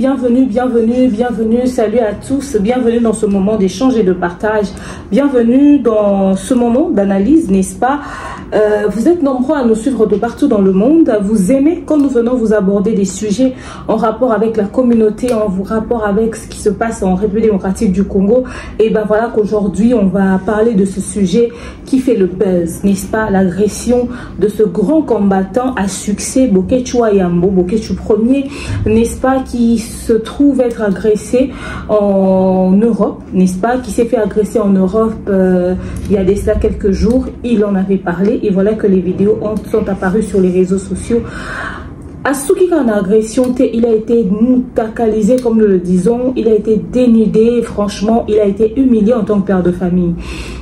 bienvenue, salut à tous, bienvenue dans ce moment d'échange et de partage, bienvenue dans ce moment d'analyse, n'est-ce pas? Vous êtes nombreux à nous suivre de partout dans le monde, vous aimez quand nous venons vous aborder des sujets en rapport avec la communauté, en rapport avec ce qui se passe en République démocratique du Congo. Et ben voilà qu'aujourd'hui on va parler de ce sujet qui fait le buzz, n'est-ce pas? L'agression de ce grand combattant à succès, Bokechu Ayambo, Bokechu Ier, n'est-ce pas, qui se trouve être agressé en Europe, n'est-ce pas, qui s'est fait agresser en Europe il y a de cela quelques jours. Il en avait parlé et voilà que les vidéos sont apparues sur les réseaux sociaux. Asuki en agression, il a été mutakalisé comme nous le disons, il a été dénudé, franchement, il a été humilié en tant que père de famille.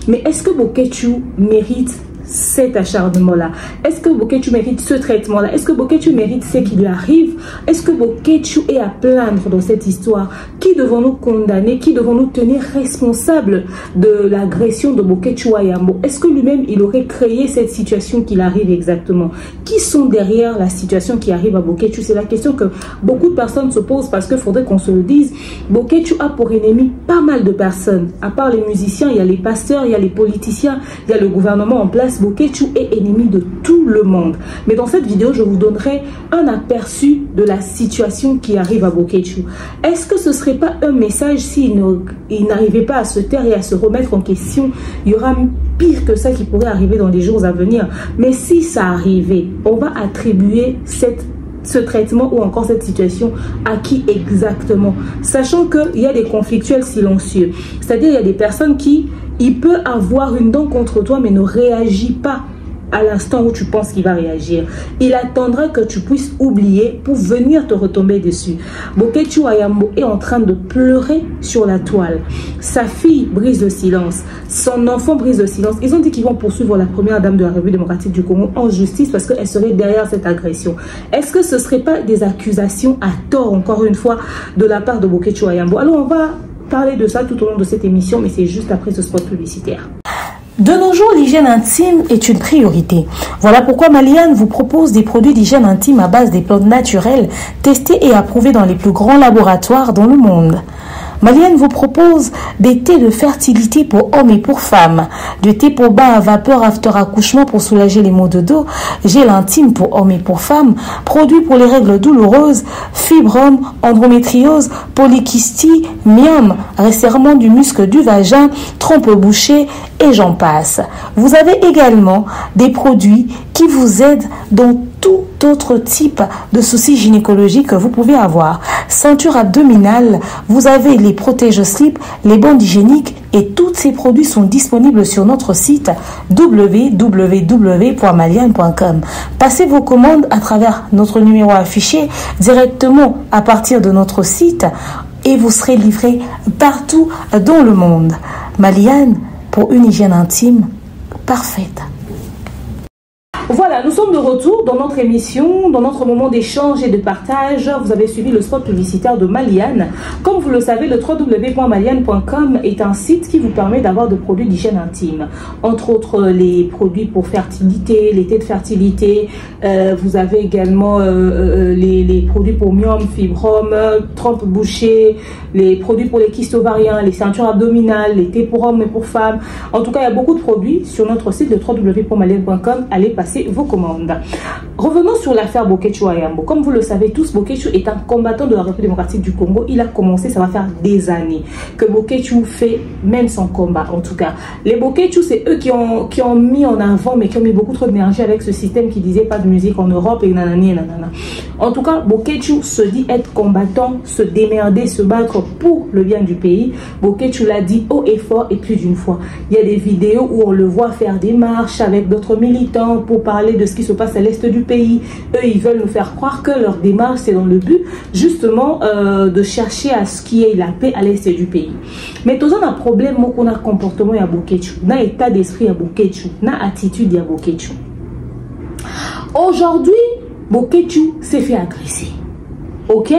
Mais est-ce que Bokechu mérite cet acharnement-là? Est-ce que Bokechu mérite ce traitement-là? Est-ce que Bokechu mérite ce qui lui arrive? Est-ce que Bokechu est à plaindre dans cette histoire? Qui devons-nous condamner? Qui devons-nous tenir responsable de l'agression de Bokechu Ayambo? Est-ce que lui-même, il aurait créé cette situation qu'il arrive exactement? Qui sont derrière la situation qui arrive à Bokechu? C'est la question que beaucoup de personnes se posent parce qu'il faudrait qu'on se le dise. Bokechu a pour ennemi pas mal de personnes. À part les musiciens, il y a les pasteurs, il y a les politiciens, il y a le gouvernement en place. Bokechu est ennemi de tout le monde. Mais dans cette vidéo, je vous donnerai un aperçu de la situation qui arrive à Bokechu. Est-ce que ce ne serait pas un message s'il n'arrivait pas à se taire et à se remettre en question? Il y aura pire que ça qui pourrait arriver dans les jours à venir. Mais si ça arrivait, on va attribuer ce traitement ou encore cette situation à qui exactement? Sachant qu'il y a des conflictuels silencieux. C'est-à-dire il y a des personnes qui... Il peut avoir une dent contre toi, mais ne réagit pas à l'instant où tu penses qu'il va réagir. Il attendra que tu puisses oublier pour venir te retomber dessus. Bokechu Ayambo est en train de pleurer sur la toile. Sa fille brise le silence. Son enfant brise le silence. Ils ont dit qu'ils vont poursuivre la première dame de la République démocratique du Congo en justice parce qu'elle serait derrière cette agression. Est-ce que ce ne serait pas des accusations à tort, encore une fois, de la part de Bokechu Ayambo? Alors on va parler de ça tout au long de cette émission, mais c'est juste après ce spot publicitaire. De nos jours, l'hygiène intime est une priorité. Voilà pourquoi Maliane vous propose des produits d'hygiène intime à base des plantes naturelles, testés et approuvés dans les plus grands laboratoires dans le monde. Maliane vous propose des thés de fertilité pour hommes et pour femmes, du thé pour bain à vapeur after accouchement pour soulager les maux de dos, gel intime pour hommes et pour femmes, produits pour les règles douloureuses, fibrome, endométriose, polykystie, myome, resserrement du muscle du vagin, trompe bouchée et j'en passe. Vous avez également des produits qui vous aident dans tout autre type de soucis gynécologiques que vous pouvez avoir. Ceinture abdominale, vous avez les protège-slip, les bandes hygiéniques et tous ces produits sont disponibles sur notre site www.maliane.com. Passez vos commandes à travers notre numéro affiché directement à partir de notre site et vous serez livré partout dans le monde. Maliane, pour une hygiène intime parfaite. Voilà, nous sommes de retour dans notre émission, dans notre moment d'échange et de partage. Vous avez suivi le spot publicitaire de Maliane. Comme vous le savez, le www.maliane.com est un site qui vous permet d'avoir des produits d'hygiène intime. Entre autres, les produits pour fertilité, les thés de fertilité. Vous avez également les produits pour myome, fibrome, trompe bouchée, les produits pour les kystes ovariens, les ceintures abdominales, les thés pour hommes et pour femmes. En tout cas, il y a beaucoup de produits sur notre site, le www.maliane.com. Allez passer vos commandes. Revenons sur l'affaire Bokechu Ayambo. Comme vous le savez tous, Bokechu est un combattant de la République démocratique du Congo. Il a commencé, ça va faire des années que Bokechu fait même son combat. En tout cas, les Bokechu, c'est eux qui ont mis en avant, mais qui ont mis beaucoup trop d'énergie avec ce système qui disait pas de musique en Europe et nanani et nanana. En tout cas, Bokechu se dit être combattant, se démerder, se battre pour le bien du pays. Bokechu l'a dit haut et fort et plus d'une fois. Il y a des vidéos où on le voit faire des marches avec d'autres militants pour parler de ce qui se passe à l'est du pays. Eux, ils veulent nous faire croire que leur démarche, c'est dans le but, justement, de chercher à ce qu'il y ait la paix à l'est du pays. Mais tout ça, on a un problème, on a un comportement à Bokechu, on a un état d'esprit à Bokechu, on a une attitude à Bokechu. Aujourd'hui, Bokechu s'est fait agresser. Ok?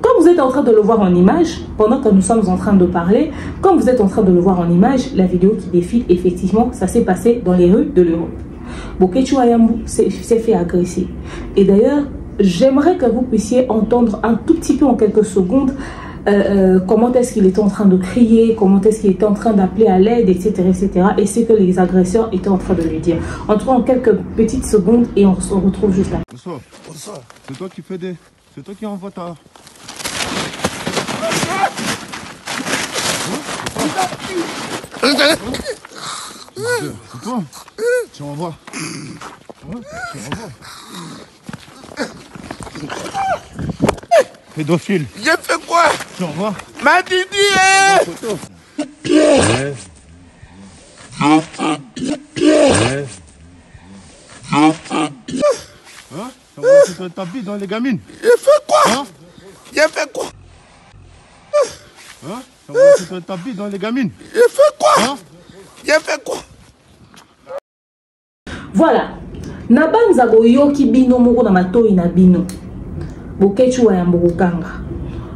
Comme vous êtes en train de le voir en image, pendant que nous sommes en train de parler, comme vous êtes en train de le voir en image, la vidéo qui défile, effectivement, ça s'est passé dans les rues de l'Europe. Bokechu Ayambo s'est fait agresser. Et d'ailleurs, j'aimerais que vous puissiez entendre un tout petit peu en quelques secondes comment est-ce qu'il était en train de crier, comment est-ce qu'il était en train d'appeler à l'aide, etc., etc. Et ce que les agresseurs étaient en train de lui dire. Entrons en quelques petites secondes et on se retrouve juste après. Bonsoir. Bonsoir. C'est toi qui fais des... C'est toi qui envoie ta... C'est toi. Tu envoies. Tu envoies. Pédophile. J'ai fait quoi? Tu envoies. Ma Didi Tu ta vie dans les gamines. J'ai fait quoi? Hein? J'ai fait quoi? Hein? Tu ta vie dans les gamines. J'ai fait quoi? Hein? J'ai fait quoi? Voilà. Nabanza boyoki bino moko na matoi na bino. Bokechu wa yambokanga.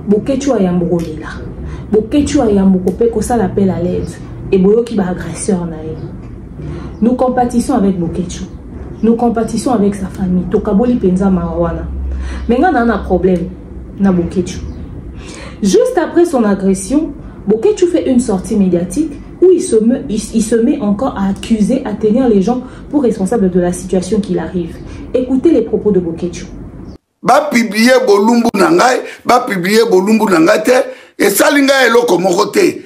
Bokechu wa yambokolela. Bokechu wa yambokopé ko ça l'appel à l'aide. Et boyoki ba agresseur na ye. Nous compatissons avec Bokechu. Nous compatissons avec sa famille. Tokaboli penza mawana. Mais on a un problème na Bokechu. Juste après son agression, Bokechu fait une sortie médiatique où il se met encore à accuser, à tenir les gens pour responsables de la situation qu'il arrive. Écoutez les propos de Bokechu. Ba publier bolumbu nangai, ba publier bolumbu nangate, et salinga eloko mokote.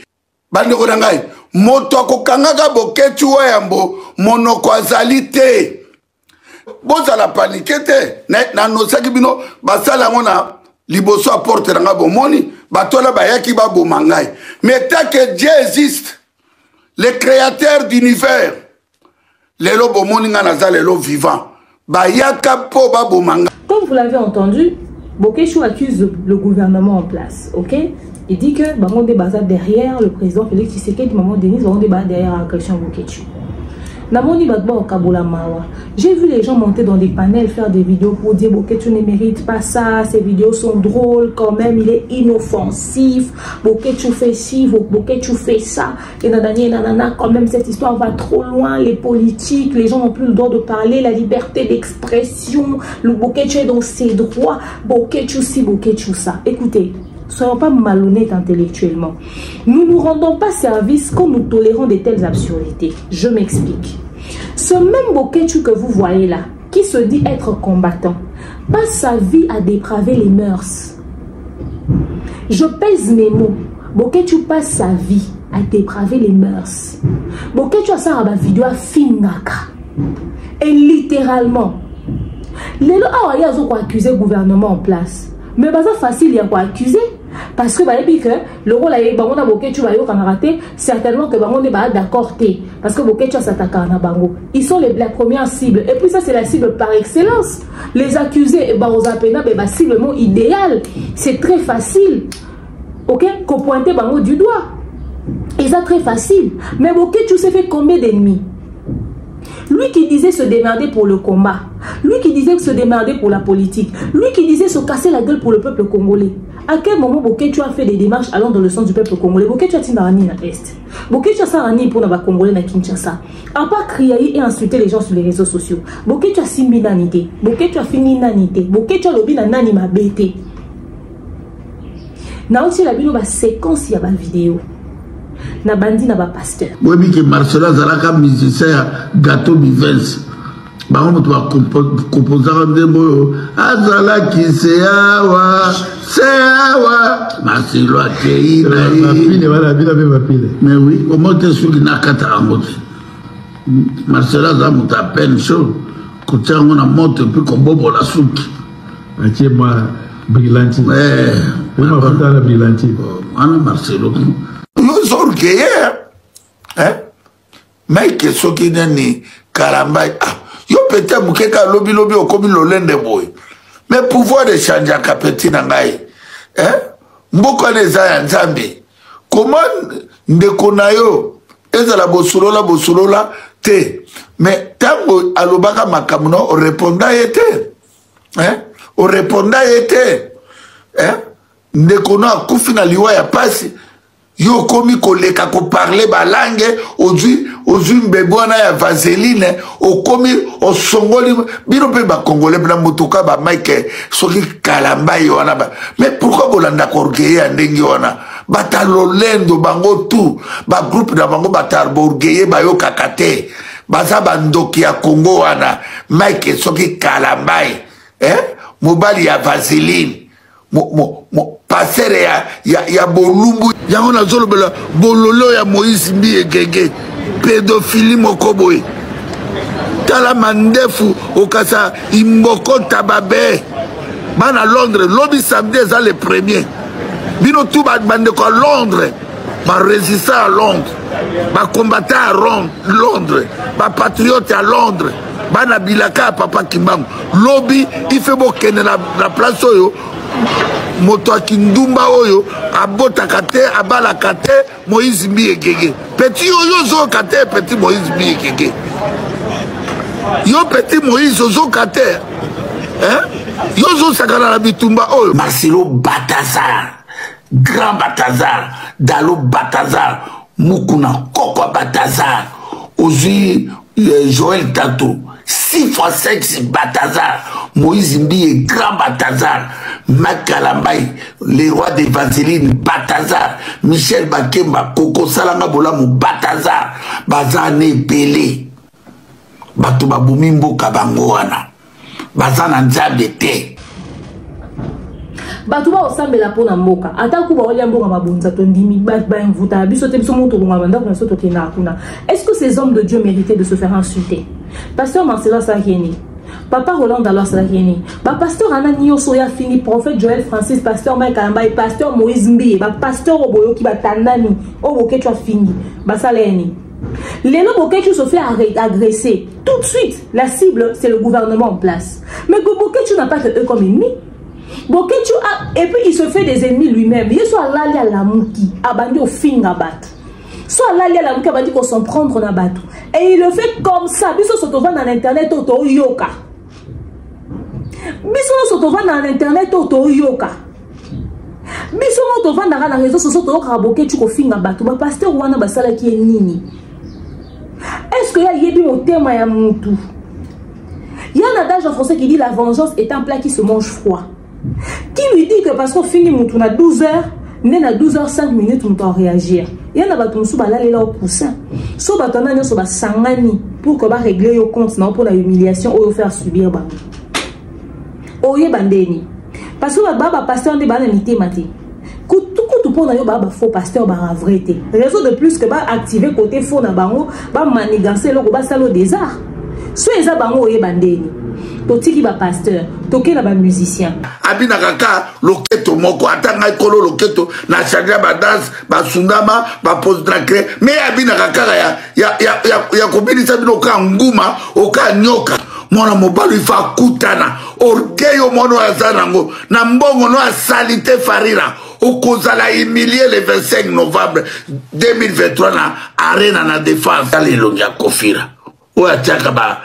Bandeko nangai, moto akokangaka Bokechu wayambo, monoko azali te. Boza la panique te, na nosaki bino, basala ngona liboso apporte nanga bomoni, batola bayaki ba bomangai. Mais tant que Dieu existe, le créateur d'univers, les lobos moninga naza les lobos vivants. Comme vous l'avez entendu, Bokechu accuse le gouvernement en place, ok? Il dit que Bango Debaza derrière le président Félix Tshisekedi, Maman Denise, Bango Debaza derrière l'agression Bokechu. J'ai vu les gens monter dans des panels, faire des vidéos pour dire Bokechu ne mérite pas ça, ces vidéos sont drôles quand même, il est inoffensif, Bokechu fait ci, Bokechu fait ça, et nanana, quand même cette histoire va trop loin, les politiques, les gens n'ont plus le droit de parler, la liberté d'expression, le Bokechu est dans ses droits, Bokechu ci, Bokechu ça. Écoutez, soyons pas malhonnêtes intellectuellement. Nous ne nous rendons pas service quand nous tolérons de telles absurdités. Je m'explique. Ce même Bokechu que vous voyez là, qui se dit être combattant, passe sa vie à dépraver les mœurs. Je pèse mes mots. Bokechu passe sa vie à dépraver les mœurs. Bokechu a ça à vidéo à Fingaka. Et littéralement, les gens ont accusé le gouvernement en place. Mais c'est facile, il y a quoi accuser. Parce que le rôle de Bokechu va raté, certainement que Bango n'est pas d'accord. Parce que Bokechu s'attaque à Bango. Ils sont la première cible. Et puis ça, c'est la cible par excellence. Les accusés, c'est cible idéal. C'est très facile. Ok? Qu'on pointe Bango du doigt. Et c'est très facile. Mais Bokechu s'est fait combien d'ennemis? Lui qui disait se démerder pour le combat, lui qui disait se démerder pour la politique, lui qui disait se casser la gueule pour le peuple congolais. À quel moment Bokechu a fait des démarches allant dans le sens du peuple congolais? Bokechu a tindarani na Est. Bokechu a sarani pour les Congolais na Kinshasa. A pas crier et insulter les gens sur les réseaux sociaux. Bokechu a simbi nanité. Bokechu a fini nanité. Bokechu a lobi na nani ma bête. Na aussi la bino ba séquence ya ba vidéo. Na bandi na ba pasteur. Oui, que Marcela Zalaka musicien gâteau Bivens. Bah on doit composer de mots. Azala qui c'est awa, Marcelo Akei. Mais oui, comment t'es sûr qu'il n'a qu'à t'arranger? Marcela Zalaka à peine chaud. Quand on a monté puis qu'on bobo la soupe. Atiez moi brillanti. Ouais. On a fait la brillanti. Ana Marcelo. Nous orgueillés, hein? Mais que ce qui n'est ni caramba, yo peut-être mukeka lobby au comme l'olende boy. Mais pouvoir de changer à capeti nangai, hein? Mboko les ayanzambi. Comment ndekonayo? Eza la bosulola te. Mais tango alobaka makamuno o réponda yete, hein? O réponda yete, hein? Ndekona kufi na liwa ya pasi. yo komi koleka ko parler ba langue ozui mbebwana ya vaseline okomi osongoli bino pe ba congolais na mutuka ba Mike soki kalamba yona ba mais pourquoi bolanda korgeye ndenge wana batalolendo bango tout ba groupe na bango batarborgeye ba yo kakate baza bandoki ya Congo wana Mike soki kalamba mobali ya vaseline pasere ya bolumbu yango na zolo bela bololo ya Moïse Mbi Ekenge pédophilie mokoboy tala mandefu okasa imboko tababe bana Londres lobby samedi ça le premier bino tout bande ko Londres ba résistant à Londres ba combattant à Londres ba patriote à Londres bana bilaka papa Kimbangu lobby il fait bokene na place oyo moto akindumba oyo abotaka te abalaka te Moïse Mbi Ekenge petit oyo zoka te petit Moïse Mbi Ekenge yo petit Moïse ozoka te yo zosakana na bitumba oyo Marcelo Batazar Grand Batazar Dalo Batazar Mukuna Kokwa Batazar ozwi Joël Tato 6 fois 6 Batazar Moïse Mbi Grand Batazar Makalambai le roi de Vaseline Batazar Michel Bakemba Koko Salanga Bolamu Batazar Bazane Pelé Batu babumi mboka bango wana bazana nzambe te batu ba osambela pona mboka ata ku ba olia mboka mabunza to ndimi ba mvuta biso te biso moto ngwa banda ko soto kena kuna. Est-ce que ces hommes de Dieu méritaient de se faire insulter? Pasteur Marcelo Sakeni, Papa Roland Dalo Sakeni, ba pasteur Anani Osoya fini, prophète Joël Francis, pasteur Mike Kalamba et pasteur Moïse Mbi, ba pasteur Oboyo ki ba tanani oboke tu a fini ba saleni. Les Bokechu se fait agresser. Tout de suite, la cible, c'est le gouvernement en place. Mais Bokechu n'a pas que eux comme ennemis. Bokechu a... Et puis, il se fait des ennemis lui-même. Il soit là, à la mouki, abandi au fin à battre. Soit là, à la mouki, abandi qu'on s'en prendre na battu. Et il le fait comme ça. Biso sotovan dans l'internet, auto yoka. Biso sotovan dans l'internet, auto yoka. Biso sotovan dans les réseaux sociaux, auto yoka Bokechu ko fin à battu. Ba pasteur wana basala qui est nini. Est-ce qu'il y a yebi au thème ya moutou? Il y a un adage en français qui dit la vengeance est un plat qui se mange froid. Qui lui dit que parce qu'on finit moutou à 12h, n'est à 12h05 minutes on doit réagir. Il y a un bateau sous balai là au poussin. So batona nyo so ba sangani pour que ba régler au compte non pour la humiliation ou faire subir ba. Oye bandeni. Parce que baba pasteur de bana mité maté. Tout pour n'aller baba faux pasteur bara vérité. Raison de plus que ba activer côté faux na bango ba manigancer le ba salo des arts. So eza bango oye bandeni. Totiki ba pasteur, toke na ba musicien. Abina kaka loketo moko atanga kolo loketo na chagra ba dance ba sundama ba post dracre mais abina kaka ya kobinisa bino ka nguma oka nyoka. Mona mobalo ifa kutana orgueil mono azanango na mbongo no asalite farira okozala humilié le 25 novembre 2023 na arena na défense alelongia kofira oya tiaka ba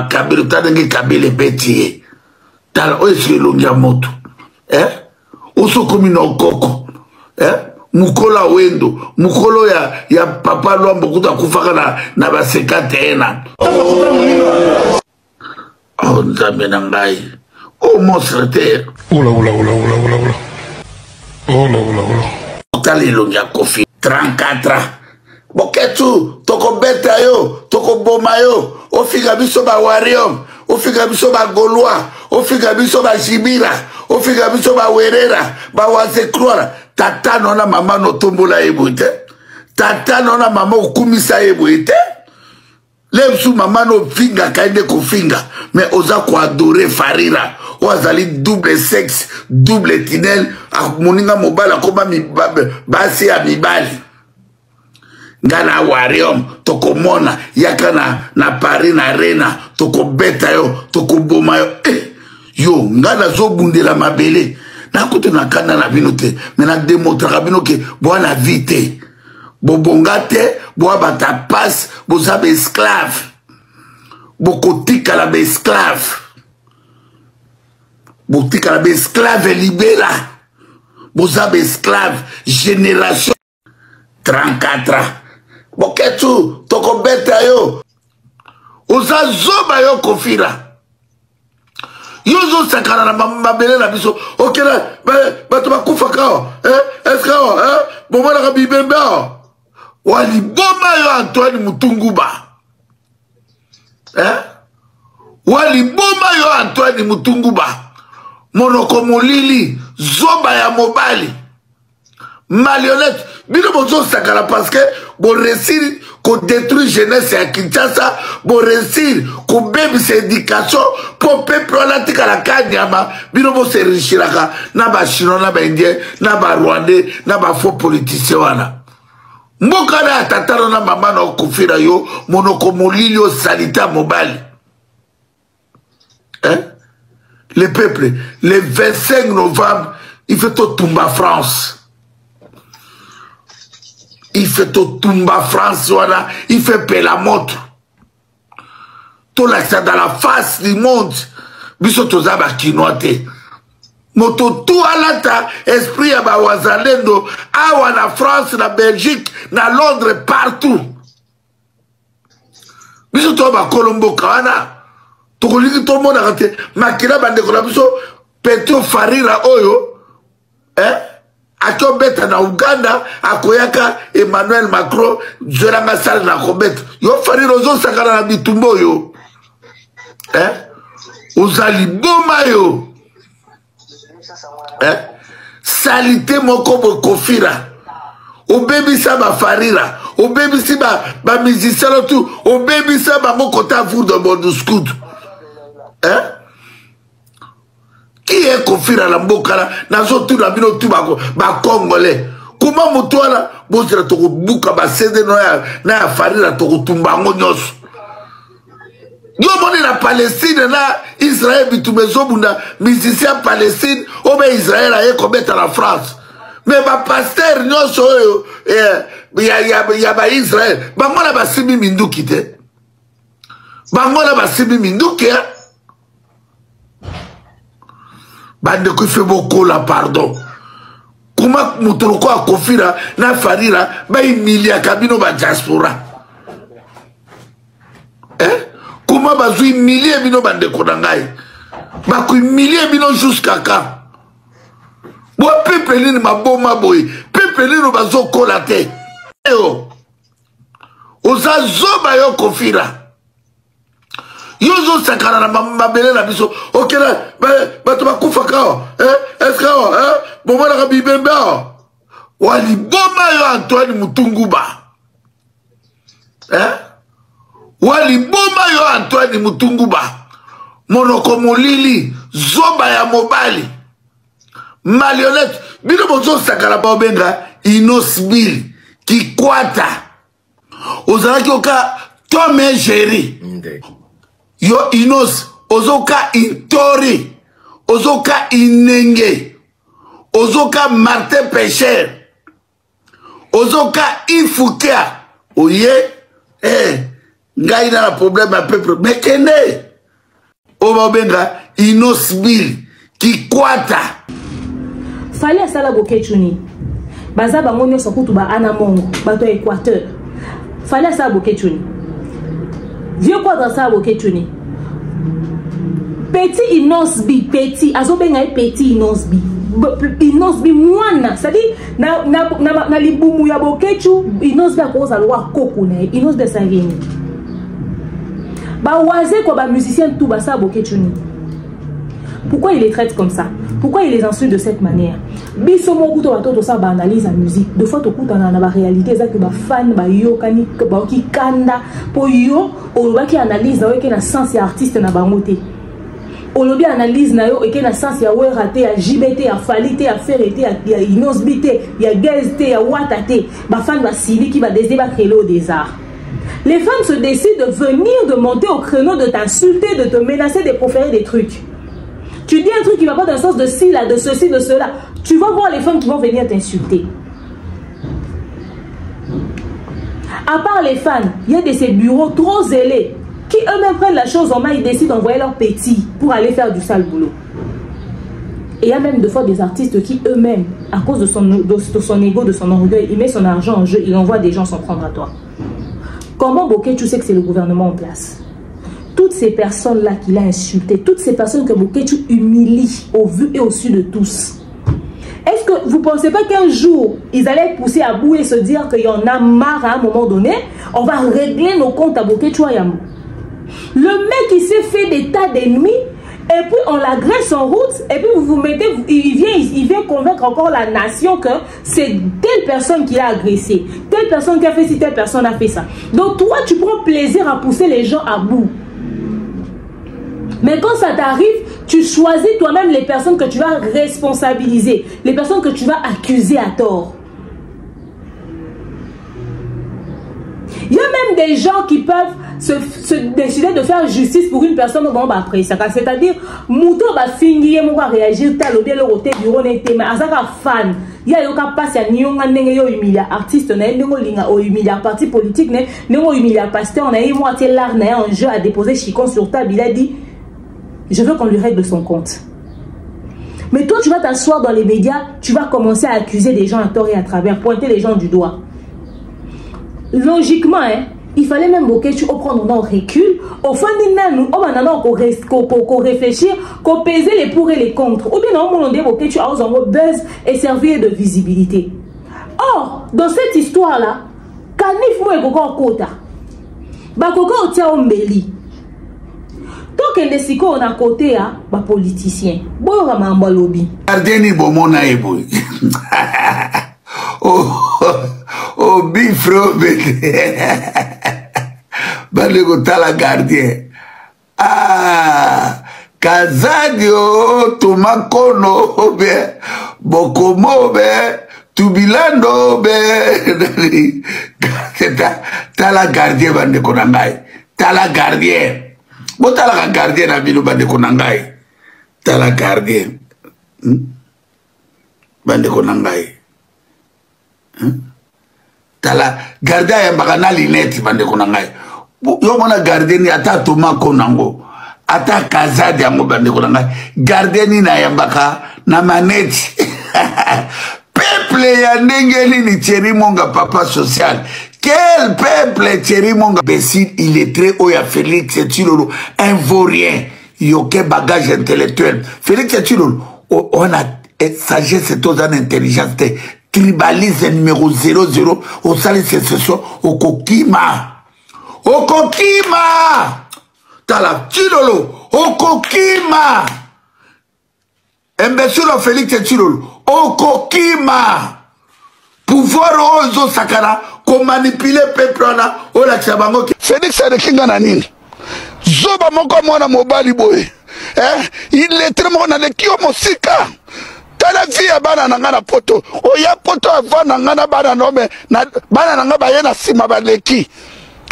kabilo tanenge kabile betie tala oyesu elongia moto osokomi na okoko mukola wendo mukolo ya papa lwambo kuta kufaka na basekate ena oh nzambe na ngai oh monstre te oula talelo ya kofi 34 boketu tokobeta yo tokoboma yo ofika biso ba warium ofika biso ba golwa ofika biso ba jibira ofika biso ba werera ba wazekrora tata nona mama no tombola ebote tata nona mama okumisa ebote lepsu mama no finga kainde ko finga mais oza ko adorer farira ozali double sexe double tinel moninga mobala koma basi ya mibali ngana warium tokomona yaka na Paris na arena tokobeta yo tokoboma yo yo ngana zobundela mabele na kote na kanda na bino te mais na démontrera bino ke bwana vite bobongate boa bata passe boza esclave bokotika la esclave botika la esclave libera Bozab esclave, génération 34 ans. Boketu, toko beta yo. Oza zoba yo kofira. Yozo sakana na mabele na biso. Ok là, bato bakufa kao. Est-ce que bon la bibemba. Wali boma yo Antoine Mutunguba. Wali boma yo Antoine Mutunguba. Monoko molili zoba ya mobali. Marionnette. Bino bozo sakana parce que bon réussir qu'on détruit jeunesse à Kinshasa, bon réussir qu'on bébé ses éducation pour peuple la tika la kanyama, bino bo se richiraka na ba chinois na ba indien na ba rwandais na ba faux politiciens wana. Mboka na tataro na mama na okufira yo monoko molili yo sanita mobile. Le peuple, le 25 novembre, il fait tout Tumba France. Il fait tout Tumba France, voilà. Il fait payer la montre. Tout l'accès dans la face du monde. Biso tozaba kinoate. Moto tout alata esprit ya ba wazalendo awa na France, na Belgique, na Londres, partout. Biso toba Colombo kawana. Tokoliki tout le monde a raté. Makila bande kola biso Petro Farira oyo. Ako beta na Uganda, akoyaka Emmanuel Macron, zeranga sal na kobeta. Yo Farira ozo sakana na bitumbo yo. Ozali boma yo. Salite moko bo kofira. Obebisa ba Farira. Obebisi ba musicien tout. Obebisa ba moko ta four de bon scout. Qui est Kofira la mbokala nazo tout la bino tout ba congolais comment motoala bozela to buka ba cede no ya na Farira to tumba ngonyos yo moni na Palestine na Israël bitumezo bunda musicien Palestine o be Israël a ekobeta la France mais ba pasteur nyoso yo ya ba Israël ba ngona ba sibi minduki te ba ngona ba sibi minduki bande ko fait beaucoup la pardon. Comment mutroko a kofira na Farira ba emilia kabino ba diaspora. Comment ba zu emilia bino bande ko dangai. Ba ko emilia bino jusqu'à quand? Bo peuple ni maboma boy. Peuple ni no bazo kolate. Oza zoba yo kofira. Yozo sakana na mabele na biso. Ok là, bato bakufa kao. Est-ce que bon la bibemba. Wali boma yo Antoine Mutunguba. Wali boma yo Antoine Mutunguba. Monoko molili zoba ya mobali. Marionnette. Bino bozo sakana ba benga Inosbil ki kwata. Ozalaki oka Tome Jerry. Yo Inos, ozoka Intori, ozoka Inenge, ozoka Martin Pécher, ozoka Ifukia, oye, ngai na la problème à peu près, mais kene, obabenga Inosbil, Kikwata. Fallait ça la bokechuni. Baza bangonyo sokutu ba anamongo, bato Équateur. Fallait ça bokechuni. Vieux quoi dans ça bokechuni. Petit Inosbi, petit, azobenga petit Inosbi. Inosbi mwana, c'est-à-dire na libumu ya bokechu, Inosbi akoza lwa koko na Inosbi sangeni. Ba waze ko ba musicien tout ba ça bokechuni. Pourquoi il les traite comme ça? Pourquoi il les insulte de cette manière? Biso mo kuto watoto sa ba analyse la musique. De fois to kuta na ba réalité ça que ba fan ba yo kani ba ki kanda po yo o ba ki analyse na yo ke na sens ya artiste na ba ngote. O lo bi analyse na yo e ke na sens ya werate ya JBT ya falite ya ferete ya Inosbité ya gazete ya watate ba fan ba sili ki ba désir ba créer au désert. Les femmes se décident de venir, de monter au créneau, de t'insulter, de te menacer, de proférer des trucs. Tu dis un truc qui va pas dans le sens de ci, là, de ceci, de cela. Tu vas voir les femmes qui vont venir t'insulter. À part les fans, il y a de ces bureaux trop zélés qui eux-mêmes prennent la chose en main et décident d'envoyer leurs petits pour aller faire du sale boulot. Et il y a même des fois des artistes qui eux-mêmes, à cause de son ego, de son orgueil, il met son argent en jeu, il envoie des gens s'en prendre à toi. Comment Bokeh, tu sais que c'est le gouvernement en place? Toutes ces personnes-là qu'il a insultées, toutes ces personnes que Bokeh, tu humilies au vu et au su de tous. Est-ce que vous ne pensez pas qu'un jour, ils allaient pousser à bout et se dire qu'il y en a marre à un moment donné, on va régler nos comptes à Bokeh Chouayambo? Le mec, il s'est fait des tas d'ennemis, et puis on l'agresse en route, et puis vous mettez, il vient convaincre encore la nation que c'est telle personne qui l'a agressé, telle personne qui a fait ci, telle personne a fait ça. Donc toi, tu prends plaisir à pousser les gens à bout. Mais quand ça t'arrive, tu choisis toi-même les personnes que tu vas responsabiliser, les personnes que tu vas accuser à tort. Il y a même des gens qui peuvent se décider de faire justice pour une personne bon, bah, après ça. C'est-à-dire, Mouto va finir, va réagir, tel ou tel côté du rôle, mais à ça, fan. Il y a un passe à Nyonga, Nengo humilia artiste, Nengo Linga, humilia parti politique, Nengo humilia pasteur, on a eu moitié l'art, un jeu à déposer Chicon sur table. Il a dit, je veux qu'on lui règle son compte. Mais toi, tu vas t'asseoir dans les médias, tu vas commencer à accuser des gens à tort et à travers, pointer les gens du doigt. Logiquement, hein, il fallait même que tu prendre un recul. Au fond, qu'on réfléchir, qu'on peser les pour et les contre. Ou bien, on dit que tu as un buzz et servir de visibilité. Or, dans cette histoire-là, Kanif Moué Koko Kota, Bakoko Otia Ombeli. Donc, il y a un côté à politicien. Bon, on va lobby. Gardien Bomona Eboy. Oh, bifro, Balego tala gardien. Ah, Kazadio, Tomakono, Bokomo, Tubilando, tala gardien, bande konangai. Tala gardien. Bon, tala gardien, na bilo bande konangai. Tala gardien. Bande konangai. Tala gardien ya mbakana lineti bande konangai. Yo mona gardien ni ata toma konango. Ata kazadi yango bande konangai. Gardien ni na yambaka na maneti. Peuple ya ndengeli ni Thierry Monga papa social. Quel peuple Thierry Monga Bessid illettré Oya Félix Tshilolo un vaurien. Yoke bagage intellectuel. Félix Tshilolo on a sagesse et aux intelligence. Tribalisme numéro 00 au salut sécession au Kokima. Au Kokima. Tala Tshilolo au Kokima. Imbécile Félix Tshilolo au Kokima. Pouvoir ozo sakana ko manipuler peuple na o la chabango. Félix Adekinga na nini? Zoba moko mwana mobali boy. Il est très mona de kio mosika. Tala vie ya bana nanga na poto. Oya poto avant nanga na bana nome na bana nanga baye na sima baleki.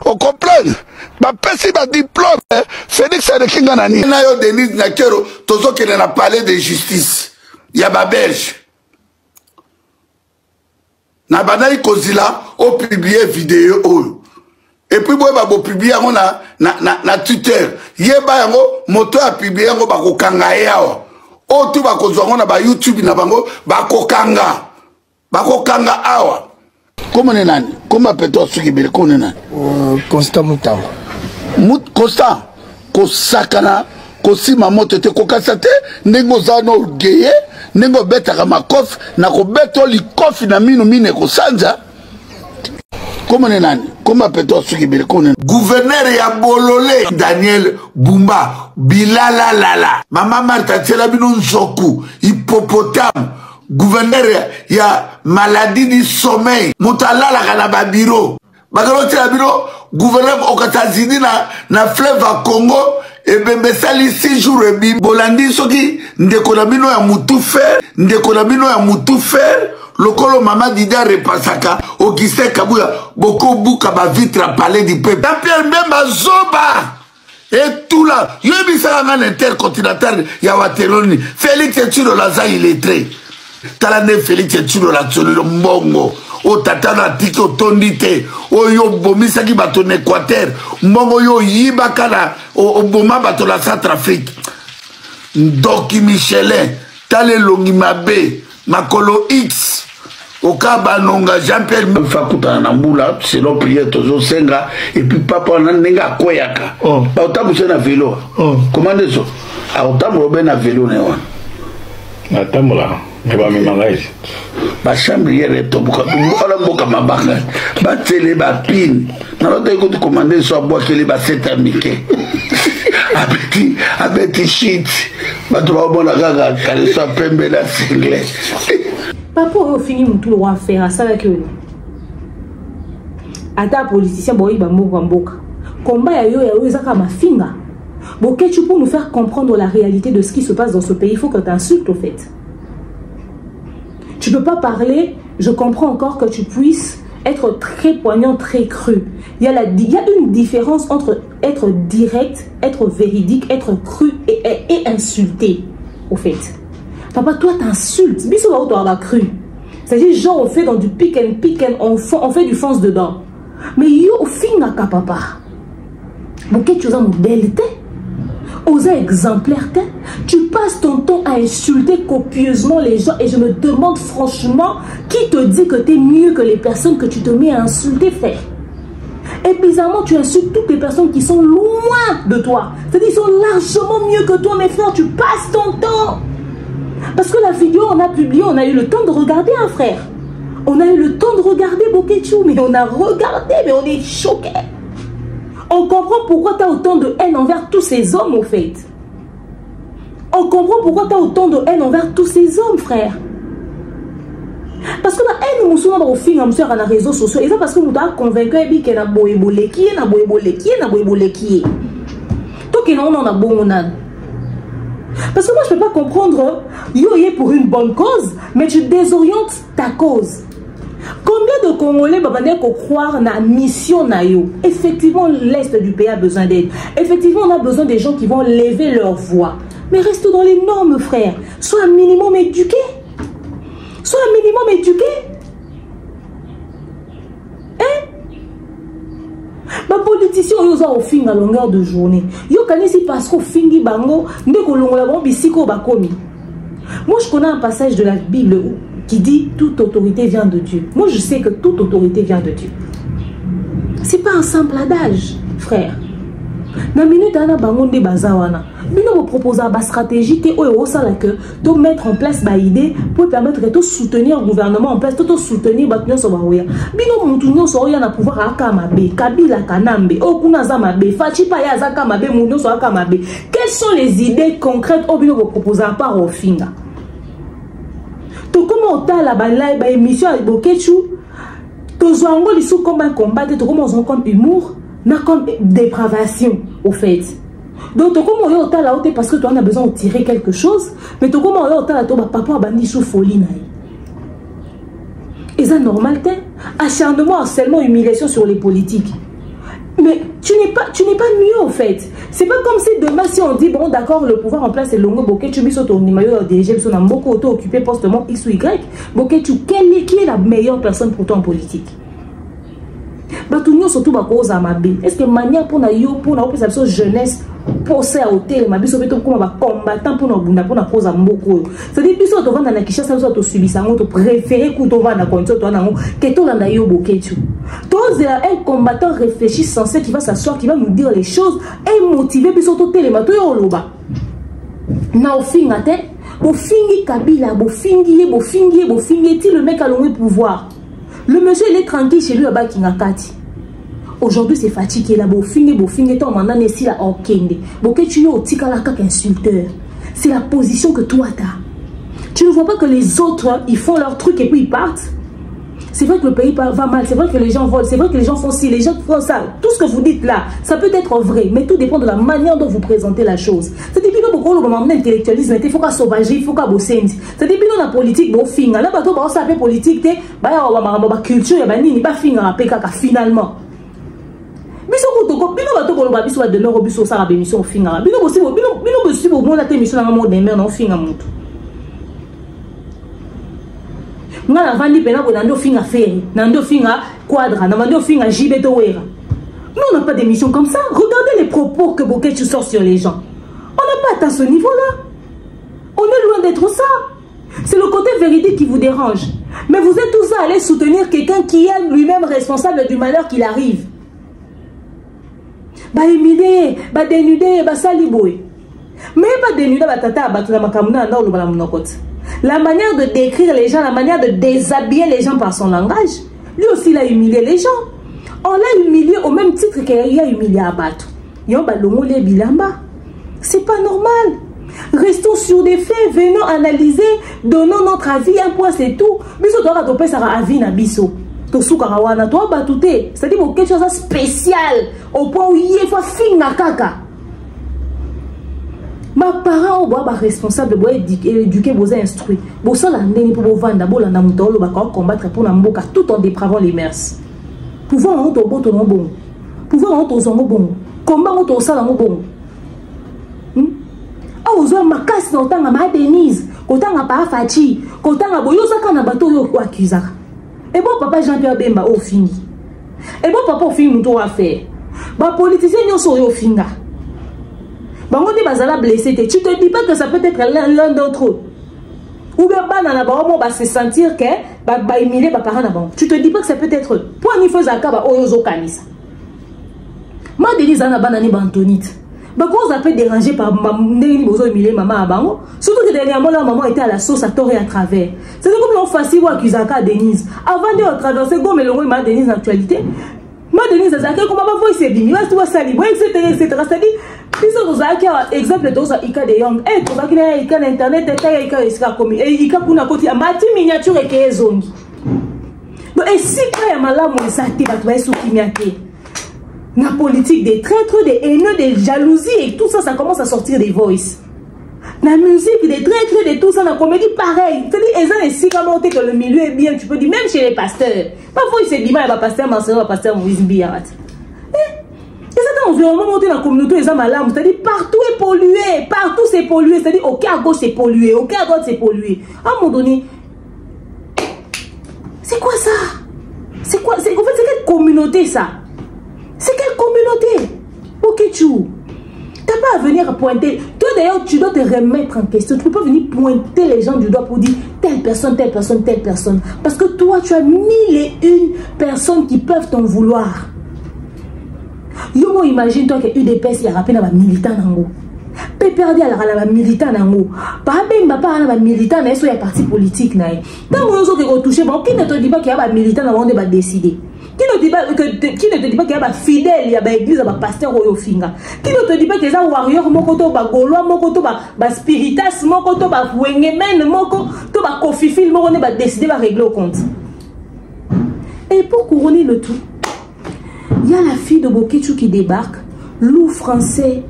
O comprendre? Ba pesi ba diplôme Félix Adekinga na nini? Na yo Denis Nakero tozo kene na palais de justice. Ya ba belge. Na banai kozila o publier vidéo oyo. Et puis boy ba bo publier yango na Twitter. Yeba yango moto a publier yango ba ko kanga yawa. O tu ba ko zongo na ba YouTube na bango ba ko kanga. Ba ko kanga awa. Comment est nani? Comment peut-on se libérer comme nani? Constant Moutao. Constant. Ko sakana, ko sima moto te ko kasate, nengo zano geye. Nengo betaka makofi na ko beto li kofi na minu mine ko sanja. Comment est nani? Comment peut-on se libérer comme gouverneur ya Bololé Daniel Bumba Bilala Lala Mama Marta Tselabino Nzoku hippopotame gouverneur ya maladie du sommeil Mutalala kana biro bakalo Tselabino gouverneur okatazini na fleuve à Congo et bembe sali 6 jours et bi bolandi soki ndeko na bino ya mutu fer ndeko na bino ya mutu fer lokolo mama dida repasaka Augustin Kabuya boko buka ba vitre à palais du peuple Jean-Pierre Mbemba zoba et tout là yebi sanga intercontinental ya Waterloo Félix Tshilolo laza illettré tala ne Félix Tshilolo la tsolo mbongo o tata na tiki otondite o yo bomisaki bato na Équateur mbongo yo yibaka na o boma bato la Centrafrique Ndoki Michelin tale longi mabe makolo X oka banonga Jean-Pierre Fakuta na mbula selon prière tozo senga et puis papa na nenga koyaka ba otabu na vélo comment ça a otabu ben na vélo ne wana na tamula ne ba mi mangai ba chambriere to buka ala mboka mabanga ba tele ba pin na lote ko to commander so bois que les ba setamike abeti shit ba to ba bona gaga kale so pembe la single papa au fini mutu wa faire ça avec eux ata politicien boyi ba mboka combat ya yo ezaka mafinga Boketu, pour nous faire comprendre la réalité de ce qui se passe dans ce pays, il faut que tu insultes au fait. Tu ne peux pas parler, je comprends encore que tu puisses être très poignant, très cru. Il y a une différence entre être direct, être véridique, être cru et insulter, au fait. Papa, toi, t'insultes. Bissou va où cru. C'est-à-dire, genre, on fait dans du pick and on fait du fonce dedans. Mais yo, au fin, papa. Boketu, tu as un modèle, aux exemplaires, tu passes ton temps à insulter copieusement les gens et je me demande franchement qui te dit que tu es mieux que les personnes que tu te mets à insulter, frère. Et bizarrement, tu insultes toutes les personnes qui sont loin de toi. C'est-à-dire qu'ils sont largement mieux que toi, mes frères. Tu passes ton temps. Parce que la vidéo, on a publié, on a eu le temps de regarder, hein, frère. On a eu le temps de regarder Boketu, mais on a regardé, mais on est choqués. On comprend pourquoi tu as autant de haine envers tous ces hommes, au fait. On comprend pourquoi tu as autant de haine envers tous ces hommes, frère. Parce que la haine, nous sommes dans les réseaux sociaux. Et ça parce que nous avons convaincu qu'il y a un boébolé qui est, un boébolé qui est, un boébolé qui est. Donc, on a bon. Parce que moi, je ne peux pas comprendre, yo est pour une bonne cause, mais tu désorientes ta cause. Combien de Congolais vont croire dans la mission nayo? Effectivement, l'Est du pays a besoin d'aide. Effectivement, on a besoin des gens qui vont lever leur voix. Mais reste dans les normes, frère. Sois un minimum éduqué. Sois un minimum éduqué. Hein? Les politiciens, ils ont au fin à longueur de journée. Ils ont parce qu'au fin du bango, ils ont moi, je connais un passage de la Bible qui dit toute autorité vient de Dieu. Moi, je sais que toute autorité vient de Dieu. C'est pas un simple adage, frère. Dans la minute, on a bangonde bazawana. Mais nous proposons une stratégie qui est de mettre en place une idée pour permettre de soutenir le gouvernement en place, de soutenir le gouvernement. Mais nous avons pouvoir à Kamabe, Kabila Kanambe, Okunaza Mabe, Fachipa Yazaka Mabe, Mouno Soaka Mabe. Quelles sont les idées concrètes que nous proposons à part au Finga? Tout comment on a la émission avec Boketu, tout on les sous comme un combat, tout comment on comme humour, comme dépravation au fait. Donc, comment on est là parce que tu as besoin de tirer quelque chose, mais tu comment on est là papa a bandi sous folie. Et ça normal, acharnement, harcèlement, humiliation sur les politiques. Mais tu n'es pas mieux en fait. C'est pas comme si demain si on dit bon d'accord le pouvoir en place est longo Boketu biso ton numéro dirigé biso na beaucoup auto occupé postement X ou Y. Boketu qui est la meilleure personne pour toi en politique? Batunyo surtout ba cause à mabe. Est-ce que manière pour na yo pour na opération jeunesse pour ça hôtel ma biso beto comme ba combattant pour na bunda pour na cause à mboko. C'est-à-dire biso to vanda na Kinshasa biso to subisa ngo to préférer ku to vanda konto to na ngo que to na yo Boketu. Toi un combattant réfléchi sensé qui va s'asseoir qui va nous dire les choses et motiver biso to telema to yo loba. Na ofinga te bo fingi Kabila bo fingi ti le mec a le pouvoir. Le monsieur il est tranquille chez lui à Bakingakati. Aujourd'hui c'est fatigué là, bofingue, ton mandat n'est si là en kende. Boketu yo tikala kak insulteur. C'est la position que toi t'as. Tu ne vois pas que les autres ils font leur truc et puis ils partent. C'est vrai que le pays va mal, c'est vrai que les gens volent, c'est vrai que les gens font ci, les gens font ça. Tout ce que vous dites là, ça peut être vrai, mais tout dépend de la manière dont vous présentez la chose. C'est depuis que beaucoup de intellectualisme, il faut qu'à sauvager, il faut qu'à bosser. C'est depuis que la politique, bon finga, là bateau bah ça fait politique, bah y a culture, y a ni pas finga à pékaka finalement. Biso ko bino bateau ko ba biso de l'euro biso ça bémission finga. Bino bossi au moins la émission na mode mais non finga mutu. Nga la vandi pena ko nando finga ferry, nando finga quadra, nando finga jibeto wera. Nous on n'a pas d'émission comme ça. Regardez les propos que Boketu sort sur les gens. On n'a pas atteint ce niveau-là. On est loin d'être ça. C'est le côté véridique qui vous dérange. Mais vous êtes tous à aller soutenir quelqu'un qui est lui-même responsable du malheur qu'il arrive. Bah humilier, bah dénuder, bah saliboy. Mais pas dénuder, bah tata, bah tout la makamuna, non, le balamunokot. La manière de décrire les gens, la manière de déshabiller les gens par son langage, lui aussi il a humilié les gens. On l'a humilié au même titre qu'il a humilié Abatou. C'est pas normal. Restons sur des faits, venons analyser, donnons notre avis, un point c'est tout. Biso doit adopter sa avis na biso. C'est-à-dire quelque chose de spécial au point où il faut finir kaka. Ma parents ont responsable de éduquer vos instruits. Bon ça la neni pour vendre d'abord la namutolo ba combattre pour namboka tout en dépravant les mœurs. Pouvoir en to bon to bon. Pouvoir en to zongo bon. Combat en to sala bon. Ah ozo makasi na otanga ma Denise, kotanga pa Fachi, kotanga boyosa kana bato yo ko accusaka. Et bon papa Jean-Pierre Bemba au fini. Et bon papa au fini nous to affaire. Ba politicien nyoso yo finga. Bango di bazala blessé, tu te dis pas que ça peut être l'un d'entre eux. Ou bien banana ba se sentir que ba humilier ba parents d'abord. Tu te dis pas que ça peut être eux. Pour ni faisaka ba oyozo kanisa. Ma Denise ana banani ba Antonite. Bah quand on peut déranger par maman, surtout que dernièrement la maman était à la sauce à tort et à travers. C'est comme l'on facile ou accusaka à Denise. Avant de traverser gomme et le ma Denise l'actualité. Ma Denise a dit comment ma voix s'est bimi, tu vas salir, etc. C'est-à-dire, ils ont exemple de Ika de Young. Eh, tu vas qu'il y a Ika internet, Ika Ika comme et Ika pour n'importe quoi. Mati miniature et qu'est zongi. Donc et si tu as malade mon sati, bah tu vas sous kimiate. La politique des traîtres, des haineux, des jalousies et tout ça, ça commence à sortir des voices. La musique, des traîtres, de tout ça, la comédie, pareil. C'est-à-dire, ils ont si monté que le milieu est bien, tu peux dire, même chez les pasteurs. Parfois, il s'est dit, il va pasteur Marcelo, il va pasteur Moïse Biarat. Et ça, environnement monté dans la communauté, ils ont malade. C'est-à-dire, partout est pollué, partout c'est pollué. C'est-à-dire, au à gauche c'est pollué, au à droite c'est pollué. À un moment donné, c'est quoi ça? C'est quoi? En fait, c'est quelle communauté ça? C'est quelle communauté? Ok, tu n'as pas à venir pointer. Toi d'ailleurs, tu dois te remettre en question. Tu ne peux pas venir pointer les gens du doigt pour dire telle personne, telle personne, telle personne. Parce que toi, tu as 1001 personnes qui peuvent t'en vouloir. Yo, imagine-toi que UDPS, il y a rappelé un militant en haut. PPRD, il y a un militant en haut. Par exemple, il y a un militant dans un parti politique. Tant que vous touchez, qui ne te dit pas qu'il y a un militant avant de décider? Qui ne te dit pas qu'il y a un fidèle, il y a une église, un pasteur au Yofinga? Qui ne te dit pas qu'il y a un warrior, mokoto, ba gaulois, mokoto, ba spiritas, mokoto, ba wengemen, mokoto, ba kofifil, mokoto, ba décider, ba régler au compte? Et pour couronner le tout, il y a la fille de Bokechu qui débarque, loup français,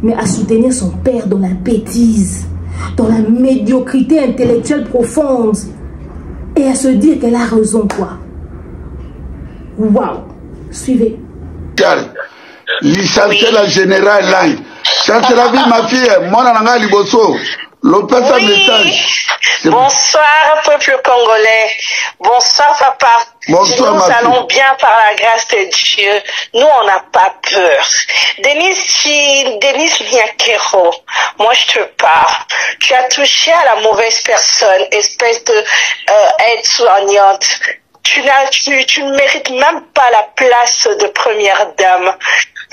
mais à soutenir son père dans la bêtise, dans la médiocrité intellectuelle profonde. Et à se dire qu'elle a raison, quoi. Waouh. Suivez. Licencié la générale Lang. Ça c'est la vie, ma fille. Mon ananga liboso. Lopez un message. Bonsoir, peuple congolais. Bonsoir, papa. Bonsoir, nous allons bien par la grâce de Dieu. Nous, on n'a pas peur. Denise Nyakero, moi je te parle. Tu as touché à la mauvaise personne, espèce de aide-soignante. Tu ne mérites même pas la place de première dame.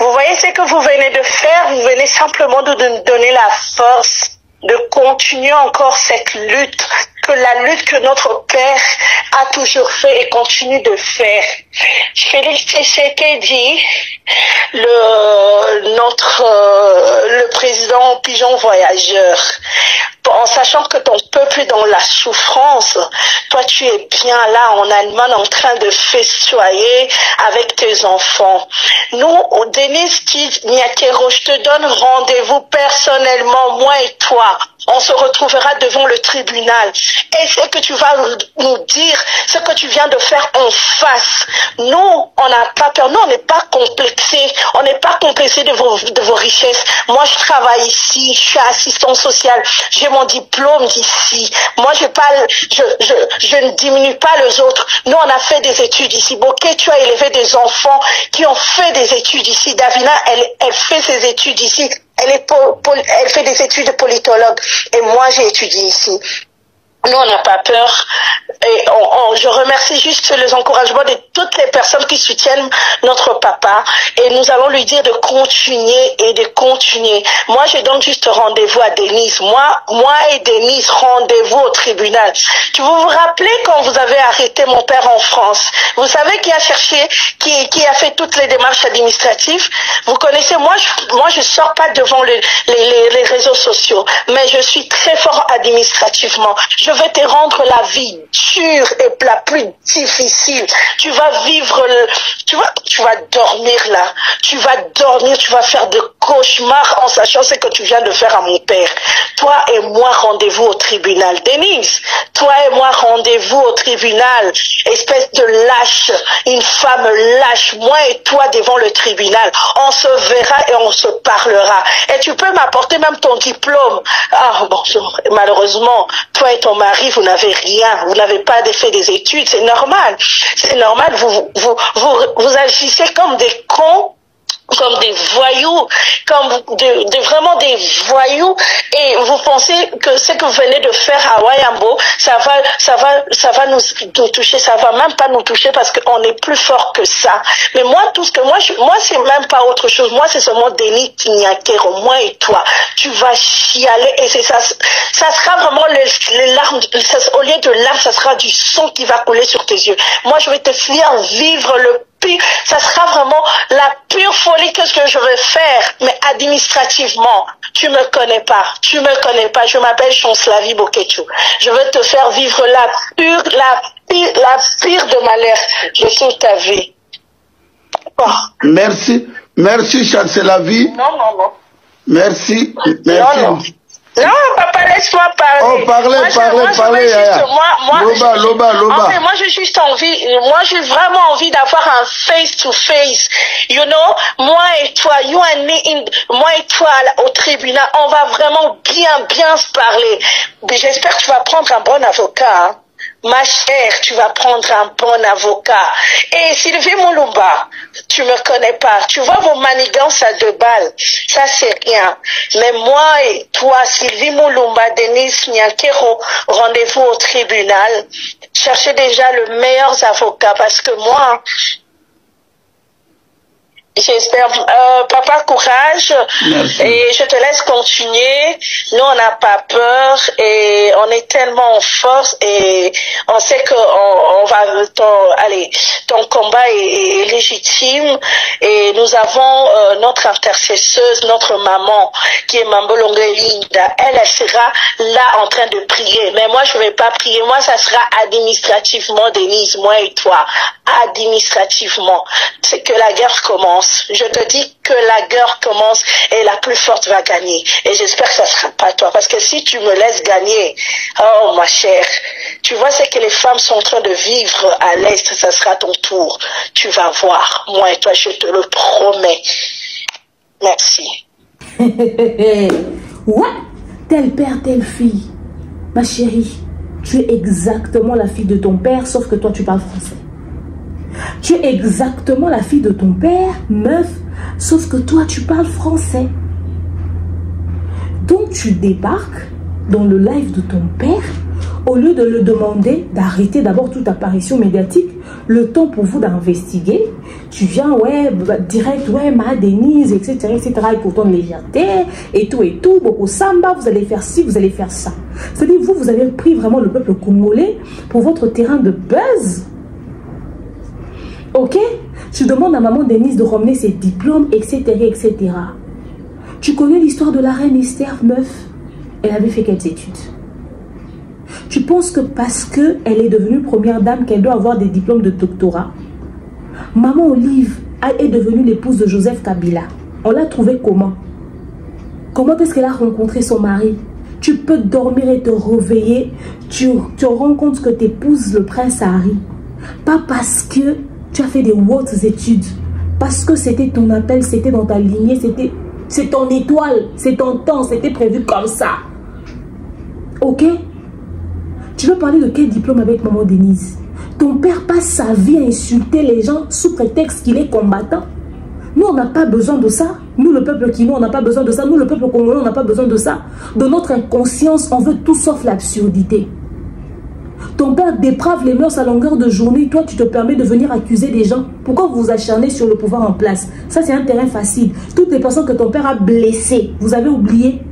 Vous voyez ce que vous venez de faire? Vous venez simplement de nous donner la force de continuer encore cette lutte, que la lutte que notre père a toujours fait et continue de faire. Félix Tshisekedi, le président pigeon voyageur, en sachant que ton peuple est dans la souffrance, toi tu es bien là en Allemagne en train de festoyer avec tes enfants. Nous, Denise Nyakero, je te donne rendez-vous personnellement, moi et toi. On se retrouvera devant le tribunal. Et ce que tu vas nous dire, ce que tu viens de faire en face. Nous, on n'a pas peur. Nous, on n'est pas complexés. On n'est pas complexés de vos richesses. Moi, je travaille ici. Je suis assistante sociale. J'ai mon diplôme d'ici. Moi, je ne diminue pas les autres. Nous, on a fait des études ici. Boké, tu as élevé des enfants qui ont fait des études ici. Davina, elle fait ses études ici. Elle fait des études de politologue. Et moi, j'ai étudié ici. Nous, on n'a pas peur. Et je remercie juste les encouragements de toutes les personnes qui soutiennent notre papa. Et nous allons lui dire de continuer et de continuer. Moi, je donne juste rendez-vous à Denise. Moi et Denise, rendez-vous au tribunal. Vous vous rappelez quand vous avez arrêté mon père en France? Vous savez qui a cherché, qui a fait toutes les démarches administratives? Vous connaissez, moi, je sors pas devant les réseaux sociaux. Mais je suis très fort administrativement. Je vais te rendre la vie dure et la plus difficile. Tu vas vivre, tu vas dormir là. Tu vas dormir, tu vas faire de cauchemars en sachant ce que tu viens de faire à mon père. Toi et moi, rendez-vous au tribunal. Denise, toi et moi, rendez-vous au tribunal. Espèce de lâche, une femme lâche. Moi et toi devant le tribunal. On se verra et on se parlera. Et tu peux m'apporter même ton diplôme. Ah bon, malheureusement, toi et ton mari, vous n'avez rien. Vous n'avez pas fait des études. C'est normal. C'est normal. Vous agissez comme des cons, comme des voyous, comme vraiment des voyous, et vous pensez que ce que vous venez de faire à Wayambo, ça va nous toucher, ça va même pas nous toucher parce qu'on est plus fort que ça. Mais moi, moi c'est même pas autre chose. Moi, c'est seulement Denis Tignakero, moi et toi. Tu vas chialer et c'est ça. Ça sera vraiment les larmes, au lieu de larmes, ça sera du sang qui va couler sur tes yeux. Moi, je vais te faire vivre ça sera vraiment la pure folie que ce que je vais faire, mais administrativement, tu me connais pas, je m'appelle Chanslavi Boketu. Je veux te faire vivre la pire de malheur de toute ta vie. Oh. Merci Chanslavi. Non. Merci. Non, papa, laisse-moi parler. Oh, parlez. Loba. En fait, moi, j'ai vraiment envie d'avoir un face-to-face. You know, moi et toi, au tribunal, on va vraiment bien se parler. Mais j'espère que tu vas prendre un bon avocat, hein. Ma chère, tu vas prendre un bon avocat. Et Sylvie Moulumba, tu me connais pas. Tu vois vos manigances à 2 balles. Ça, c'est rien. Mais moi et toi, Sylvie Moulumba, Denise Nyakero, rendez-vous au tribunal. Cherchez déjà le meilleur avocat parce que moi, j'espère, papa, courage. Merci. Et je te laisse continuer. Nous, on n'a pas peur et on est tellement en force et on sait que ton combat est légitime et nous avons notre intercesseuse, notre maman qui est Mambo Longelinda. Elle sera là en train de prier. Mais moi, je vais pas prier. Moi, ça sera administrativement, Denise, moi et toi. Administrativement. C'est que la guerre commence. Je te dis que la guerre commence et la plus forte va gagner. Et j'espère que ça ne sera pas toi. Parce que si tu me laisses gagner, oh ma chère, tu vois ce que les femmes sont en train de vivre à l'Est, ça sera ton tour. Tu vas voir. Moi et toi, je te le promets. Merci. Ouais, tel père, telle fille. Ma chérie, tu es exactement la fille de ton père, sauf que toi, tu parles français. Tu es exactement la fille de ton père, meuf, sauf que toi, tu parles français. Donc, tu débarques dans le live de ton père, au lieu de le demander d'arrêter d'abord toute apparition médiatique, le temps pour vous d'investiguer, tu viens, ouais, direct, ouais, ma Denise, etc., et pourtant de légèreté, et tout, beaucoup samba, vous allez faire ci, vous allez faire ça. C'est-à-dire, vous avez pris vraiment le peuple congolais pour votre terrain de buzz. Ok? Tu demandes à maman Denise de ramener ses diplômes, etc., etc. Tu connais l'histoire de la reine Esther, meuf? Elle avait fait quelles études? Tu penses que parce qu'elle est devenue première dame, qu'elle doit avoir des diplômes de doctorat? Maman Olive est devenue l'épouse de Joseph Kabila. On l'a trouvée comment? Comment est-ce qu'elle a rencontré son mari? Tu peux dormir et te réveiller, tu rends compte que tu épouses le prince Harry. Pas parce que tu as fait des hautes études, parce que c'était ton appel, c'était dans ta lignée, c'est ton étoile, c'est ton temps, c'était prévu comme ça. Ok? Tu veux parler de quel diplôme avec maman Denise? Ton père passe sa vie à insulter les gens sous prétexte qu'il est combattant. Nous, on n'a pas besoin de ça. Nous, le peuple Kino, on n'a pas besoin de ça. Nous, le peuple congolais, on n'a pas besoin de ça. Dans notre inconscience, on veut tout sauf l'absurdité. Ton père déprave les mœurs à longueur de journée. Toi, tu te permets de venir accuser des gens. Pourquoi vous vous acharnez sur le pouvoir en place? Ça, c'est un terrain facile. Toutes les personnes que ton père a blessées, vous avez oublié?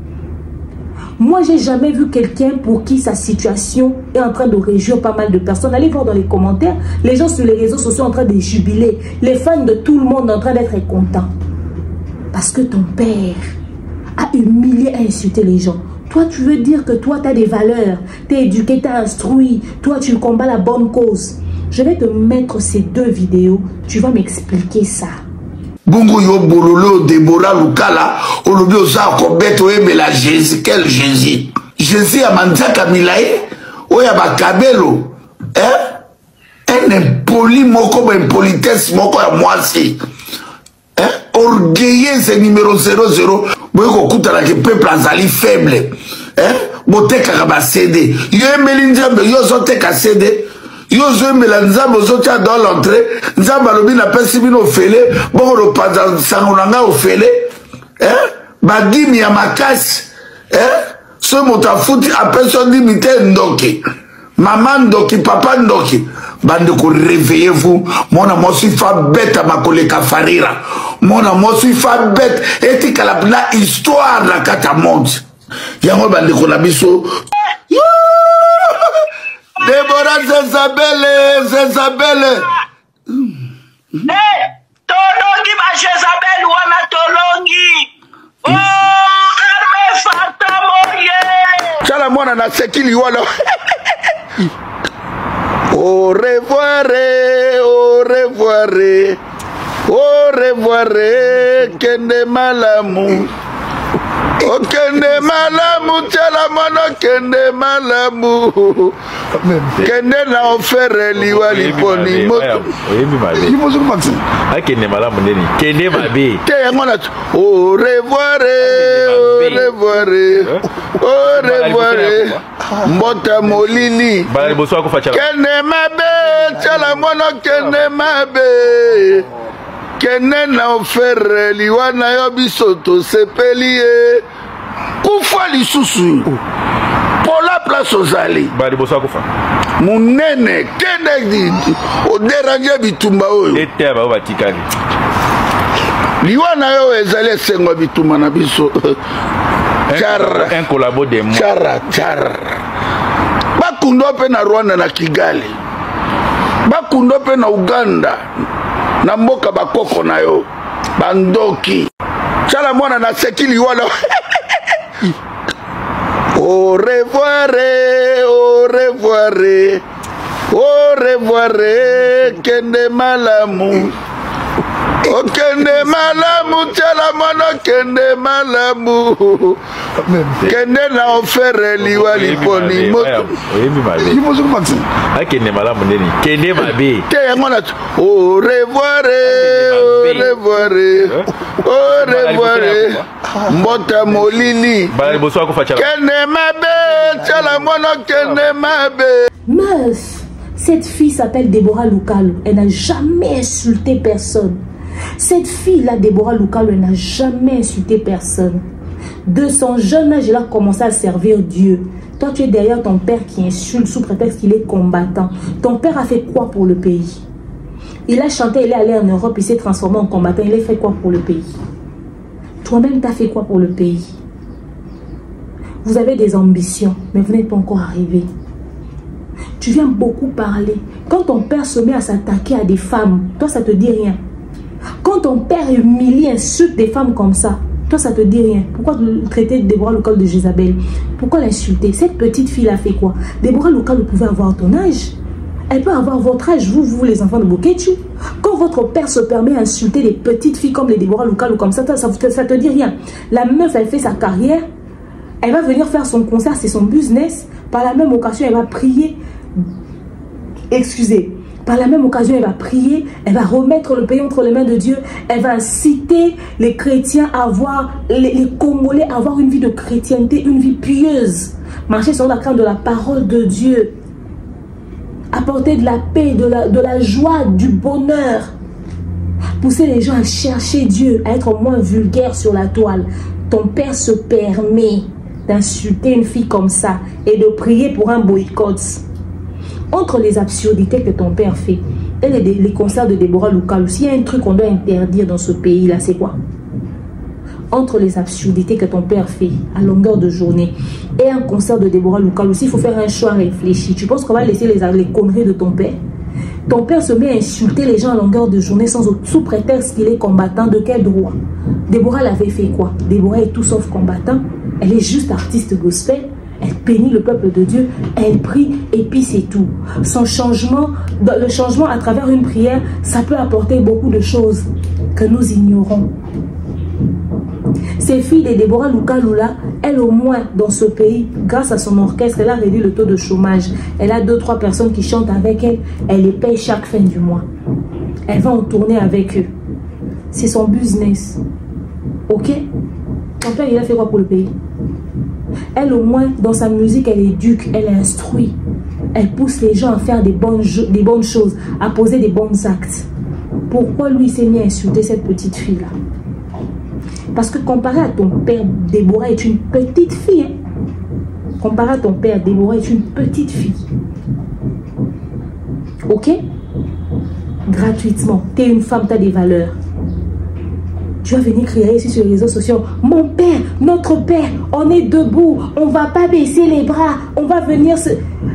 Moi, j'ai jamais vu quelqu'un pour qui sa situation est en train de réjouir pas mal de personnes. Allez voir dans les commentaires, les gens sur les réseaux sociaux en train de jubiler. Les fans de tout le monde en train d'être contents. Parce que ton père a humilié et insulté les gens. Toi, tu veux dire que toi, tu as des valeurs, tu es éduqué, tu as instruit, toi, tu combats la bonne cause. Je vais te mettre ces 2 vidéos, tu vas m'expliquer ça. Bungu yo bololo Deborah Lukala, olobi oza kobeto la Jésus, quel Jésus? Jésus a manzaka milaye, oya bakabelo, un impoli moko, impolitesse moko ya mwasi. Orgueilleux, c'est numéro 00. Boyko kutala ke peuple azali faible. Boteka kaba CD. Yo emeli nzambe yo zoteka CD. Yo zo emela nzambe zotia dans l'entrée. Nzambe alobi na pesi bino fele. Boko lo panza sangonanga ofele. Badimi ya makasi. Ce motafuti appelle son limité ndoki. Maman ndoki, papa ndoki. Bande ko réveillez-vous. Mon amour suis fa bête à ma collègue Farira. Mon amour suis fa bête. Et tu calabna histoire la catamonde. Yango bande ko nabiso. Deborah Zezabelle. Tolongi ma Jezabel wana tolongi. Oh, arme fatamoye. Chala mwana na sekili wala. Au revoir, au revoir, au revoir, kende malamu. O kende malamu, tela mono kende malamu. Kende na ofere liwa liponi moto. Il faut se passer. Ah, kende malamu neni. Kende mabe. Te yangona. Au revoir, au revoir, au revoir. Mbota molili. Bala boso ko facha. Kende mabe, tela mono kende mabe. Kende na ofere liwa na yo bisoto sepelie. Kufa lisusu. Pour la place aux allées. Bala boso ko fa. Munene kende di o déranger bitumba oyo. Ete ba batikali. Liwa na yo ezali sengo bitumba na biso. Chara. Un collabo de moi. Chara. Bakundo pe na Rwanda na Kigali. Bakundo pe na Uganda. Na mboka bakoko na yo. Bandoki. Chala mwana na sekili wala. Au revoir, au revoir. Au revoir, kende malamu. O kende malamu, tela mono kende malamu. Kende na ofere liwa liponi moto. Il faut se passer. Ah, kende malamu neni. Kende mabe. Te yangona. Au revoir, au revoir. Au revoir. Mbota molili. Bala boso ko facha. Kende mabe, tela mono kende mabe. Meuf, cette fille s'appelle Deborah Lukalo. Elle n'a jamais insulté personne. Cette fille-là, Deborah Lukalo, elle n'a jamais insulté personne. De son jeune âge, elle a commencé à servir Dieu. Toi, tu es derrière ton père qui insulte sous prétexte qu'il est combattant. Ton père a fait quoi pour le pays? Il a chanté, il est allé en Europe, il s'est transformé en combattant. Il a fait quoi pour le pays? Toi-même, tu as fait quoi pour le pays? Vous avez des ambitions, mais vous n'êtes pas encore arrivé. Tu viens beaucoup parler. Quand ton père se met à s'attaquer à des femmes, toi, ça te dit rien. Quand ton père humilie, insulte des femmes comme ça, toi, ça te dit rien. Pourquoi traiter Deborah Lukalo de Jézabel? Pourquoi l'insulter? Cette petite fille a fait quoi? Deborah Lukalo pouvait avoir ton âge. Elle peut avoir votre âge, vous les enfants de Boketu. Quand votre père se permet d'insulter des petites filles comme les Deborah Lukalo, comme ça te dit rien. La meuf, elle fait sa carrière. Elle va venir faire son concert, c'est son business. Par la même occasion, elle va prier. Excusez. Par la même occasion, elle va prier, elle va remettre le pays entre les mains de Dieu, elle va inciter les chrétiens à avoir, les Congolais à avoir une vie de chrétienté, une vie pieuse, marcher sur la crainte de la parole de Dieu, apporter de la paix, de la joie, du bonheur. pousser les gens à chercher Dieu, à être moins vulgaire sur la toile. Ton père se permet d'insulter une fille comme ça et de prier pour un boycott. Entre les absurdités que ton père fait et les concerts de Deborah Lukalu, s'il y a un truc qu'on doit interdire dans ce pays-là, c'est quoi? Entre les absurdités que ton père fait à longueur de journée et un concert de Deborah Lukalu, s'il faut faire un choix réfléchi, tu penses qu'on va laisser les conneries de ton père? Ton père se met à insulter les gens à longueur de journée sous prétexte qu'il est combattant. De quel droit? Déborah l'avait fait quoi? Déborah est tout sauf combattant. Elle est juste artiste gospel. Elle bénit le peuple de Dieu. Elle prie et puis c'est tout. Son changement, le changement à travers une prière, ça peut apporter beaucoup de choses que nous ignorons. Ces filles de Deborah Lukalu là, elle au moins dans ce pays, grâce à son orchestre, elle a réduit le taux de chômage. Elle a 2-3 personnes qui chantent avec elle. Elle les paye chaque fin du mois. Elle va en tournée avec eux. C'est son business. Ok? Ton père, il a fait quoi pour le pays? Elle au moins, dans sa musique, elle éduque, elle instruit. Elle pousse les gens à faire des bonnes choses, à poser des bons actes. Pourquoi lui s'est mis à insulter cette petite fille-là? Parce que comparé à ton père, Déborah est une petite fille. Hein? Comparé à ton père, Déborah est une petite fille. Ok? Gratuitement. Tu es une femme, tu as des valeurs. Tu vas venir crier ici sur les réseaux sociaux. Mon père, notre père, on est debout. On ne va pas baisser les bras. On va venir se...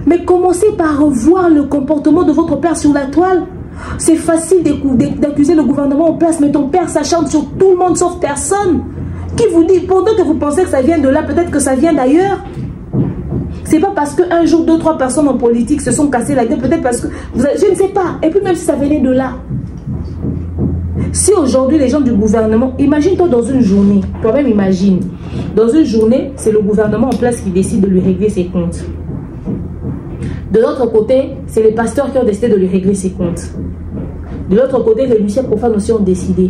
Mais commencez par revoir le comportement de votre père sur la toile. C'est facile d'accuser le gouvernement en place, mais ton père s'acharne sur tout le monde sauf personne. Qui vous dit, pendant que vous pensez que ça vient de là, peut-être que ça vient d'ailleurs. C'est pas parce qu'un jour, 2-3 personnes en politique se sont cassées la gueule, peut-être parce que... je ne sais pas. Et puis même si ça venait de là. Si aujourd'hui les gens du gouvernement... Imagine-toi dans une journée, toi-même imagine. Dans une journée, c'est le gouvernement en place qui décide de lui régler ses comptes. De l'autre côté, c'est les pasteurs qui ont décidé de lui régler ses comptes. De l'autre côté, les musiciens profanes aussi ont décidé.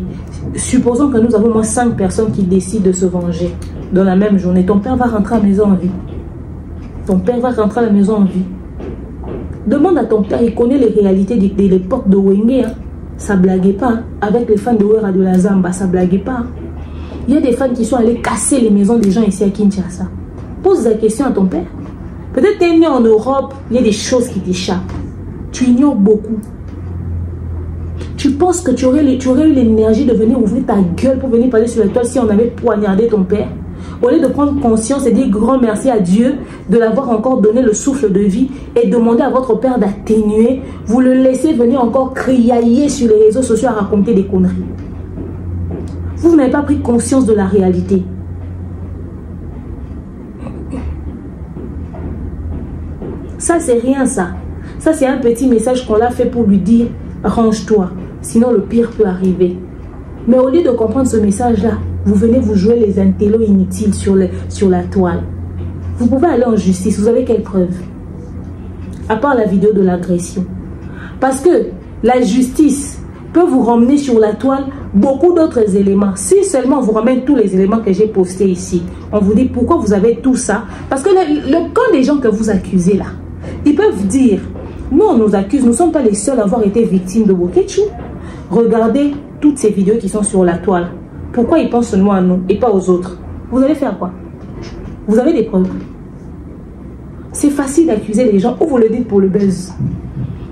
Supposons que nous avons au moins 5 personnes qui décident de se venger dans la même journée. Ton père va rentrer à la maison en vie. Ton père va rentrer à la maison en vie. Demande à ton père, il connaît les réalités de l'époque de Wenge. Hein. Ça ne blaguait pas. Hein. Avec les fans de Wera de la Zamba, ça ne blaguait pas. Hein. Il y a des fans qui sont allés casser les maisons des gens ici à Kinshasa. Pose la question à ton père. Peut-être que tu es né en Europe, il y a des choses qui t'échappent. Tu ignores beaucoup. Tu penses que tu aurais eu l'énergie de venir ouvrir ta gueule pour venir parler sur la toile si on avait poignardé ton père. Au lieu de prendre conscience et dire grand merci à Dieu de l'avoir encore donné le souffle de vie et demander à votre père d'atténuer, vous le laissez venir encore criailler sur les réseaux sociaux à raconter des conneries. Vous n'avez pas pris conscience de la réalité. Ça, c'est rien, ça. Ça, c'est un petit message qu'on l'a fait pour lui dire « Range-toi, sinon le pire peut arriver. » Mais au lieu de comprendre ce message-là, vous venez vous jouer les intellos inutiles sur la toile. Vous pouvez aller en justice. Vous avez quelle preuve? À part la vidéo de l'agression. Parce que la justice peut vous ramener sur la toile beaucoup d'autres éléments. Si seulement on vous ramène tous les éléments que j'ai postés ici, on vous dit pourquoi vous avez tout ça. Parce que le camp des gens que vous accusez là, ils peuvent dire, nous on nous accuse, nous ne sommes pas les seuls à avoir été victimes de Bokechu. Regardez toutes ces vidéos qui sont sur la toile. Pourquoi ils pensent seulement à nous et pas aux autres? Vous allez faire quoi? Vous avez des preuves? C'est facile d'accuser les gens ou vous le dites pour le buzz,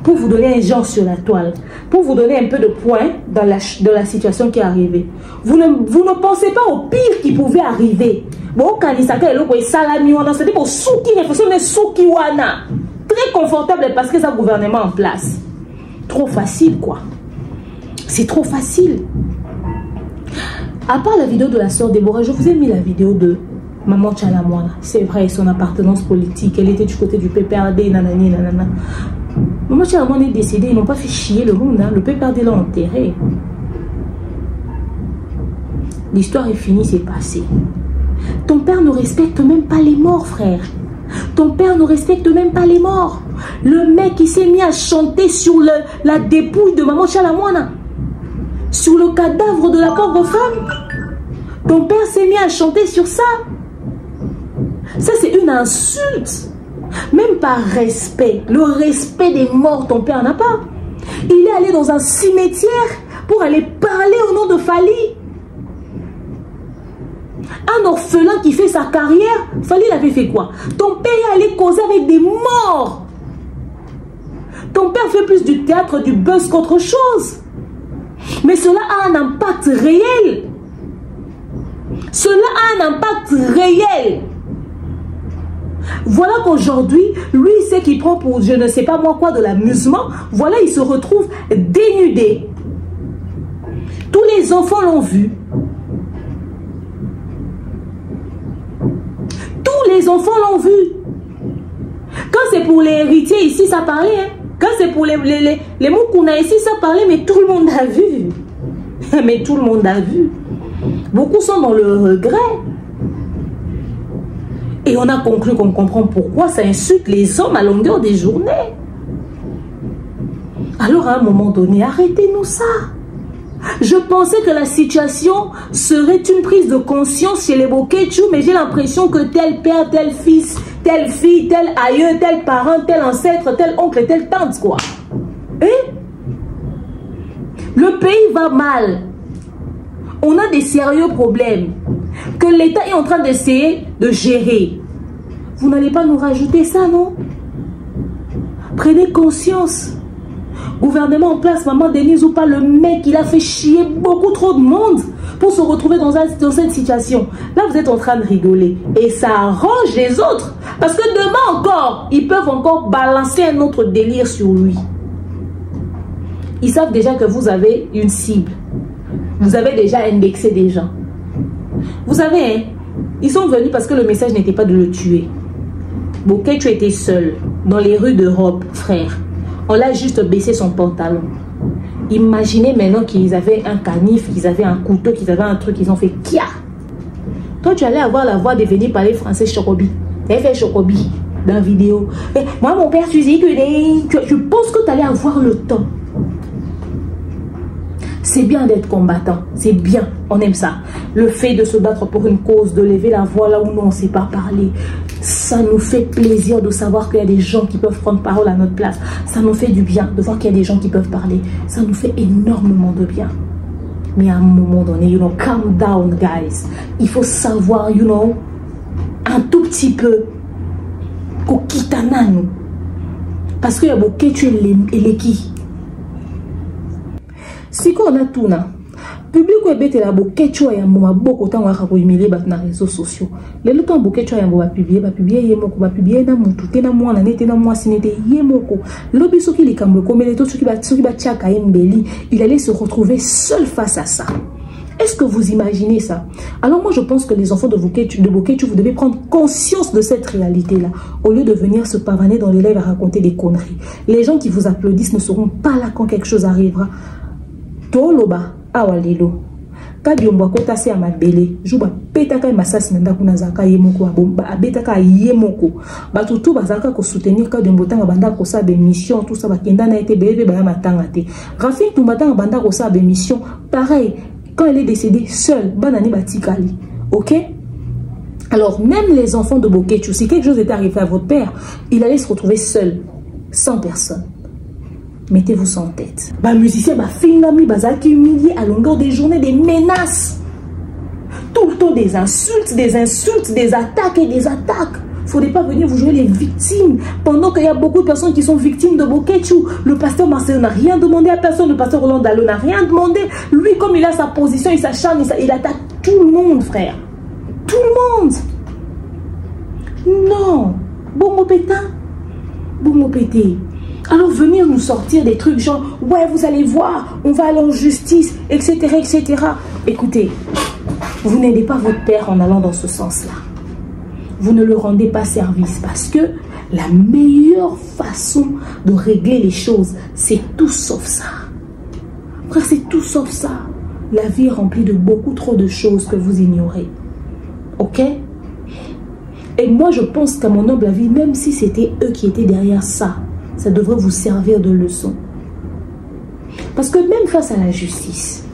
pour vous donner un genre sur la toile, pour vous donner un peu de points dans la situation qui est arrivée. Vous ne pensez pas au pire qui pouvait arriver. Très confortable parce que ça gouvernement en place. Trop facile quoi. C'est trop facile. À part la vidéo de la sœur Déborah, je vous ai mis la vidéo de Maman Tchalamwana. C'est vrai, son appartenance politique, elle était du côté du PPRD, nanani, nanana. Maman Tchalamwana est décédée, ils n'ont pas fait chier le monde, hein. Le PPRD l'a enterré. L'histoire est finie, c'est passé. Ton père ne respecte même pas les morts, frère. Ton père ne respecte même pas les morts. Le mec qui s'est mis à chanter sur la dépouille de Maman Tchalamwana, sur le cadavre de la pauvre femme. Ton père s'est mis à chanter sur ça. Ça, c'est une insulte. Même par respect. Le respect des morts, ton père n'a pas. Il est allé dans un cimetière pour aller parler au nom de Fally. Un orphelin qui fait sa carrière, Fally avait fait quoi? Ton père allait causer avec des morts. Ton père fait plus du théâtre, du buzz qu'autre chose. Mais cela a un impact réel. Cela a un impact réel. Voilà qu'aujourd'hui, lui, c'est qu'il prend pour je ne sais pas moi quoi de l'amusement. Voilà, il se retrouve dénudé. Tous les enfants l'ont vu. Tous les enfants l'ont vu. Quand c'est pour les héritiers ici, ça parlait. Hein? Quand c'est pour les Moukouna ici, ça parlait, mais tout le monde a vu. Mais tout le monde a vu. Beaucoup sont dans le regret. Et on a conclu qu'on comprend pourquoi ça insulte les hommes à longueur des journées. Alors à un moment donné, arrêtez-nous ça. Je pensais que la situation serait une prise de conscience chez les Boketchou, mais j'ai l'impression que tel père, tel fils, telle fille, tel aïeux, tel parent, tel ancêtre, tel oncle, tel tante, quoi. Et le pays va mal. On a des sérieux problèmes que l'État est en train d'essayer de gérer. Vous n'allez pas nous rajouter ça, non? Prenez conscience. Gouvernement en place, maman Denise ou pas, le mec, il a fait chier beaucoup trop de monde pour se retrouver dans cette situation. Là, vous êtes en train de rigoler. Et ça arrange les autres. Parce que demain encore, ils peuvent encore balancer un autre délire sur lui. Ils savent déjà que vous avez une cible. Vous avez déjà indexé des gens. Vous savez, hein, ils sont venus parce que le message n'était pas de le tuer. Boketchou était seul dans les rues d'Europe, frère. On l'a juste baissé son pantalon. Imaginez maintenant qu'ils avaient un canif, qu'ils avaient un couteau, qu'ils avaient un truc, ils ont fait kia. Toi, tu allais avoir la voix de venir parler français Chocobi. Tu avais fait Chocobi dans la vidéo. Et moi, mon père, je pense que tu allais avoir le temps. C'est bien d'être combattant, c'est bien, on aime ça. Le fait de se battre pour une cause, de lever la voix là où nous on ne sait pas parler, ça nous fait plaisir de savoir qu'il y a des gens qui peuvent prendre parole à notre place. Ça nous fait du bien de voir qu'il y a des gens qui peuvent parler. Ça nous fait énormément de bien. Mais à un moment donné, you know, calm down, guys. Il faut savoir, you know, un tout petit peu, kokitana nous. Parce qu'il y a beaucoup de tu et les qui. Si on a tout là, public ou bête la Boketchou et un moment beaucoup temps à humilier dans les réseaux sociaux. Les lutins Boketchou et un moment publier yemoko, publier na mutu, tena moi na nete na moi sinete yemoko. L'obiso qui les cambo comme les autres qui bat tchaka mbeli, il allait se retrouver seul face à ça. Est-ce que vous imaginez ça? Alors moi je pense que les enfants de Boketchou, vous devez prendre conscience de cette réalité-là. Au lieu de venir se pavaner dans les lives à raconter des conneries. Les gens qui vous applaudissent ne seront pas là quand quelque chose arrivera. Toloba awalelo kadiomba kota se amabele juba petaka masasi nanda kuna zaka yemoko abomba abetaka yemoko batutu bazaka ko soutenir kadiombo tanga banda ko sa be mission tout ça bakenda na été bébé ba matanga te Rafin Toumbata banda ko sa be mission pareil quand elle est décédée seule banani batikali. OK? Alors même les enfants de Boketchou, si quelque chose était arrivé à votre père, il allait se retrouver seul, sans personne. Mettez-vous ça en tête. Bah musicien, bah fingami, bah qui humilié à longueur des journées, des menaces. Tout le temps des insultes, des attaques et des attaques. Faudrait pas venir vous jouer les victimes. Pendant qu'il y a beaucoup de personnes qui sont victimes de Boketchou. Le pasteur Marcel n'a rien demandé à personne. Le pasteur Roland Dalo n'a rien demandé. Lui, comme il a sa position, il s'acharne, il attaque tout le monde, frère. Tout le monde. Non. Bon mon pétain. Bon mon pété. Alors venir nous sortir des trucs genre, ouais, vous allez voir, on va aller en justice, etc., etc. Écoutez, vous n'aidez pas votre père en allant dans ce sens-là. Vous ne le rendez pas service parce que la meilleure façon de régler les choses, c'est tout sauf ça. Frère, c'est tout sauf ça. La vie est remplie de beaucoup trop de choses que vous ignorez. OK? Et moi, je pense qu'à mon humble avis, même si c'était eux qui étaient derrière ça, ça devrait vous servir de leçon. Parce que même face à la justice,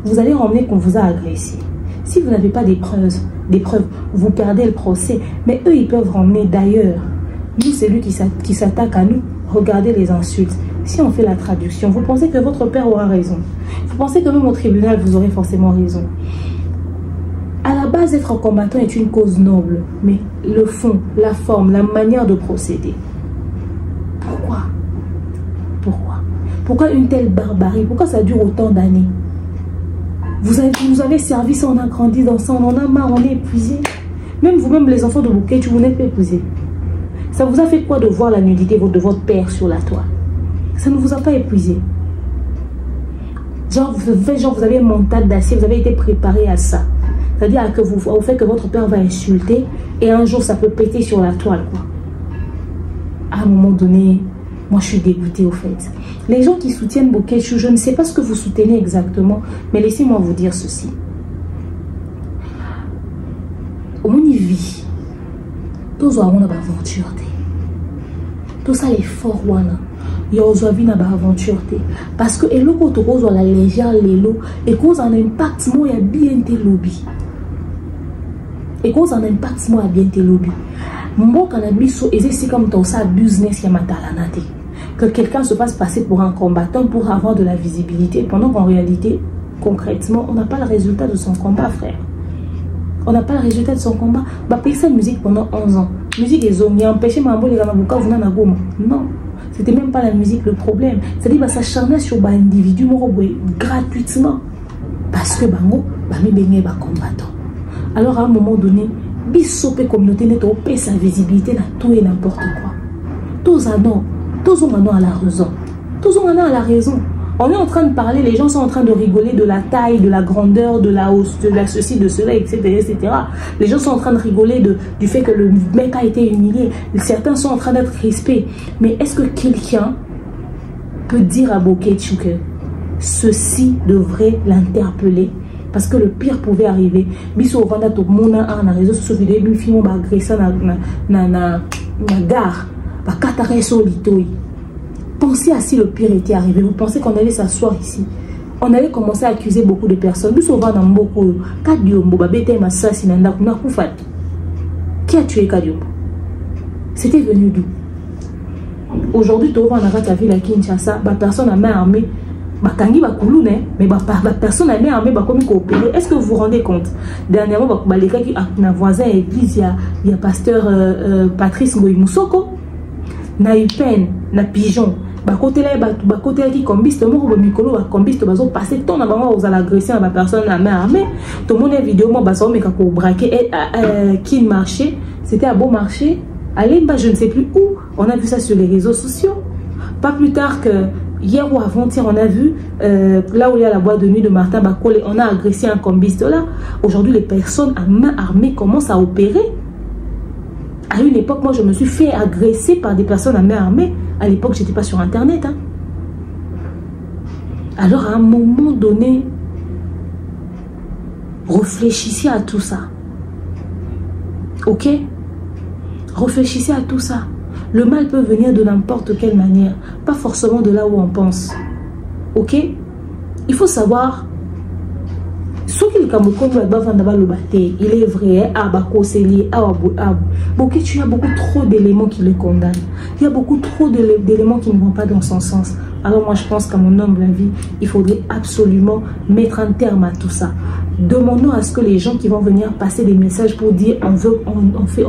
vous allez ramener qu'on vous a agressé. Si vous n'avez pas des preuves, vous perdez le procès. Mais eux, ils peuvent ramener d'ailleurs. Nous, c'est lui qui s'attaque à nous. Regardez les insultes. si on fait la traduction, vous pensez que votre père aura raison. Vous pensez que même au tribunal, vous aurez forcément raison. À la base, être combattant est une cause noble, mais le fond, la forme, la manière de procéder. Pourquoi? Pourquoi une telle barbarie? Pourquoi ça dure autant d'années? Vous avez servi ça, on a grandi dans ça, on en a marre, on est épuisé. Même vous-même, les enfants de Bouquet, vous n'êtes pas épuisés. Ça vous a fait quoi de voir la nudité de votre père sur la toile? Ça ne vous a pas épuisé. Genre, vous avez un mental d'acier, vous avez été préparé à ça. C'est-à-dire que au fait que votre père va insulter et un jour ça peut péter sur la toile, quoi. À un moment donné, moi je suis dégoûtée au fait. Les gens qui soutiennent Boketchu, je ne sais pas ce que vous soutenez exactement, mais laissez-moi vous dire ceci. Au moins il vit. Tous on a aventure. Tout ça l'effort wana. Il y a une aventure. Parce que et l'autre cause la légère l'élo et cause un impact moi il y a bien tes lobby. Et cause un impact moi bien tes lobby. Moi cannabis et c'est comme ton ça business ya matalanate. Que quelqu'un se fasse passer pour un combattant pour avoir de la visibilité pendant qu'en réalité concrètement on n'a pas le résultat de son combat, frère. On n'a pas le résultat de son combat. Bah payer sa musique pendant 11 ans. Musique et zombie empêché mambo les ganabuka vous n'en goma. Non. C'était même pas la musique le problème. C'est-à-dire que ça s'acharnait sur un individu gratuitement. Parce que bango, mi benye ba combattant. Alors à un moment donné, bisopé communauté n'est pas sa visibilité dans tout et n'importe quoi. Tous ont à la raison. Tous ont à la raison. On est en train de parler, les gens sont en train de rigoler de la taille, de la grandeur, de la hausse, de la ceci, de cela, etc. etc. Les gens sont en train de rigoler du fait que le mec a été humilié. Certains sont en train d'être crispés. Mais est-ce que quelqu'un peut dire à Boketchu que ceci devrait l'interpeller? Parce que le pire pouvait arriver. Biso vanda to mona na réseaux sociaux vidéo bi film ba agresser na gare ba katare so litoi. Pensez à si le pire était arrivé. Vous pensez qu'on allait s'asseoir ici? On allait commencer à accuser beaucoup de personnes. Nous sauvons dans beaucoup. Kadiombo, Babete Massassi, Nanda, Koufat. Qui a tué Kadiombo? C'était venu d'où? Aujourd'hui, tu vas dans la ville à Kinshasa, personne à main armée. Bakangi Bakouloune, mais personne à main armée, comme coopérer. Est-ce que vous vous rendez compte? Dernièrement, les gars qui ont voisin à l'église, il y a pasteur Patrice Ngoï Moussoko, na Upen, na Pigeon. Côté qui combiste moi micro combiste bazo passer ton avant aux agressions à la personne à main armée. Tout le monde est vidéo moi bazo mais kako braquer qui marchait, c'était à Beau Marché. Allez je ne sais plus où, on a vu ça sur les réseaux sociaux. Pas plus tard que hier ou avant-hier, on a vu là où il y a la boîte de nuit de Martin Bakole, on a agressé un combiste là. Aujourd'hui les personnes à main armée commencent à opérer. À une époque, moi, je me suis fait agresser par des personnes à main armée. À l'époque, je n'étais pas sur Internet. Hein. Alors, à un moment donné, réfléchissez à tout ça. Ok? Réfléchissez à tout ça. Le mal peut venir de n'importe quelle manière. Pas forcément de là où on pense. Ok? Il faut savoir... Il est vrai, tu as beaucoup trop d'éléments qui le condamnent. Il y a beaucoup trop d'éléments qui ne vont pas dans son sens. Alors moi je pense qu'à mon humble avis, il faudrait absolument mettre un terme à tout ça. Demandons à ce que les gens qui vont venir passer des messages pour dire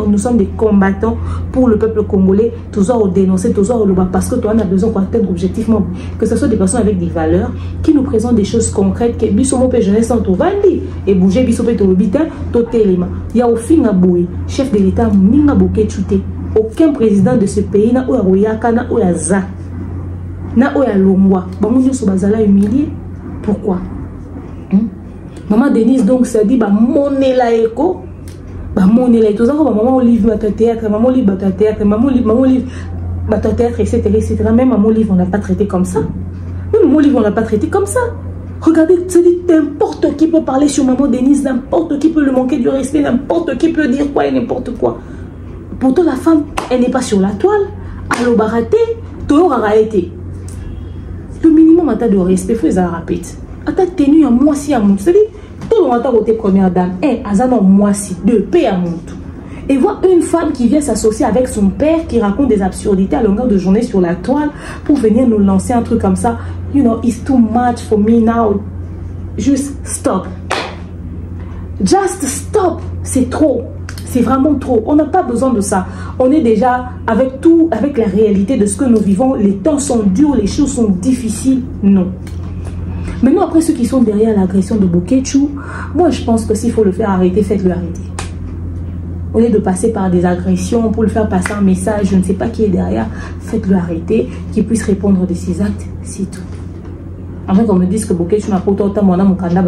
nous sommes des combattants pour le peuple congolais, toujours dénoncer, toujours le bas, parce que toi on a besoin d'atteindre objectivement, que ce soit des personnes avec des valeurs qui nous présentent des choses concrètes, que bisomo pe jeunesse en tovandi et bouger bisomo to lobita to telema. Il y a au fin à boué, chef de l'État minga Boketchu te. Aucun président de ce pays n'a oya na oya za na oya longwa. Bango nyoso bazala humilié. Pourquoi? Maman Denise donc ça dit bah monnaie la écho bah monnaie la tout ça maman Olive bah théâtre maman Olive bah théâtre maman Olive bah théâtre etc même maman Olive on l'a pas traité comme ça, même maman Olive on l'a pas traité comme ça. Regardez, c'est dit n'importe qui peut parler sur maman Denise, n'importe qui peut lui manquer du respect, n'importe qui peut dire quoi et n'importe quoi. Pourtant la femme elle n'est pas sur la toile. Alors baraté toujours arrêté. Le minimum en tas de respect faut les rappeler. À ta tenue à moi si à mon, c'est dit tout le monde a côté première dame, un azan moi si deux paix à mon tout. et voir une femme qui vient s'associer avec son père qui raconte des absurdités à longueur de journée sur la toile pour venir nous lancer un truc comme ça, you know, it's too much for me now. Juste stop. Just stop. C'est trop. C'est vraiment trop. On n'a pas besoin de ça. On est déjà avec tout, avec la réalité de ce que nous vivons. Les temps sont durs, les choses sont difficiles. Non. Maintenant, après ceux qui sont derrière l'agression de Boketchou, moi je pense que s'il faut le faire arrêter, faites-le arrêter. Au lieu de passer par des agressions pour le faire passer un message, je ne sais pas qui est derrière, faites-le arrêter, qu'il puisse répondre de ses actes, c'est tout. Après qu'on me dise que Boketchou n'a pas autant mon candidat,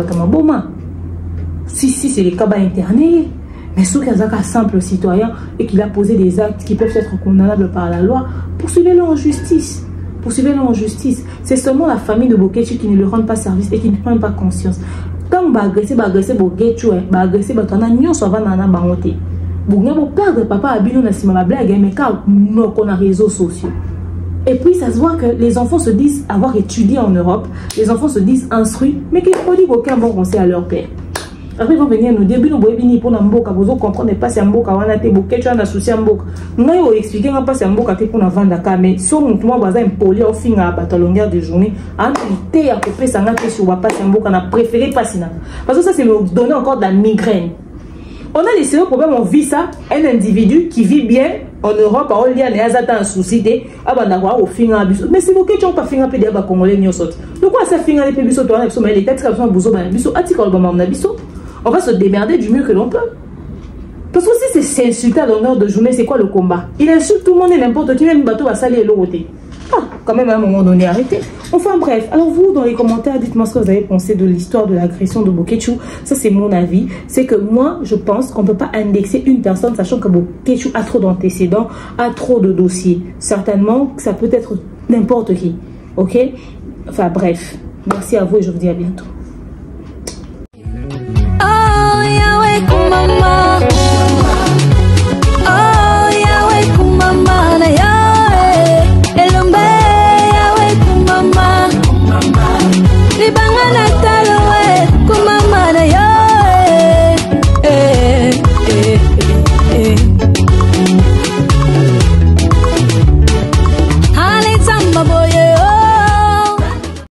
si c'est les cas internés, mais ceux qui sont un simple citoyen et qu'il a posé des actes qui peuvent être condamnables par la loi, poursuivez-le en justice. Poursuivez-le en justice. C'est seulement la famille de Boketchou qui ne lui rend pas service et qui ne prend pas conscience. Quand on va agresser Boketchou, on va agresser Boketchou, on va agresser Boketchou, perdre papa a bien la blague, mais quand on a réseaux sociaux. Et puis ça se voit que les enfants se disent avoir étudié en Europe, les enfants se disent instruits, mais qu'ils ne produisent aucun bon conseil à leur père. Après, ils vont venir nous dire, vous comprenez pas si un mboka, on a été Boketchou, on a souci un mboka. Nous allons expliquer pas si un mboka pour la vendre, mais si on a un poli au fin à longueur de journée, en été à couper, ça n'a pas sur pas si un mboka, on a préféré pas si. Parce que ça, c'est nous donner encore de la migraine. On a des sérieux problèmes, on vit ça, un individu qui vit bien en Europe, on lien et un souci, au fin à biso. Mais si Boketchou pas fin à pédé, congolais n'y saute. Donc, quoi, ça fin à les pébiso, toi, mais les têtes comme ça, bouso, biso, atikol, biso. On va se démerder du mieux que l'on peut. Parce que si c'est insulté à l'honneur de journée, c'est quoi le combat? Il insulte tout le monde et n'importe qui, même le bateau va salir l'eau. Ah, quand même à un moment donné, arrêtez. Enfin bref, alors vous, dans les commentaires, dites-moi ce que vous avez pensé de l'histoire de l'agression de Boketchou. Ça, c'est mon avis. C'est que moi, je pense qu'on ne peut pas indexer une personne, sachant que Boketchou a trop d'antécédents, a trop de dossiers. Certainement, ça peut être n'importe qui. Ok? Enfin bref, merci à vous et je vous dis à bientôt.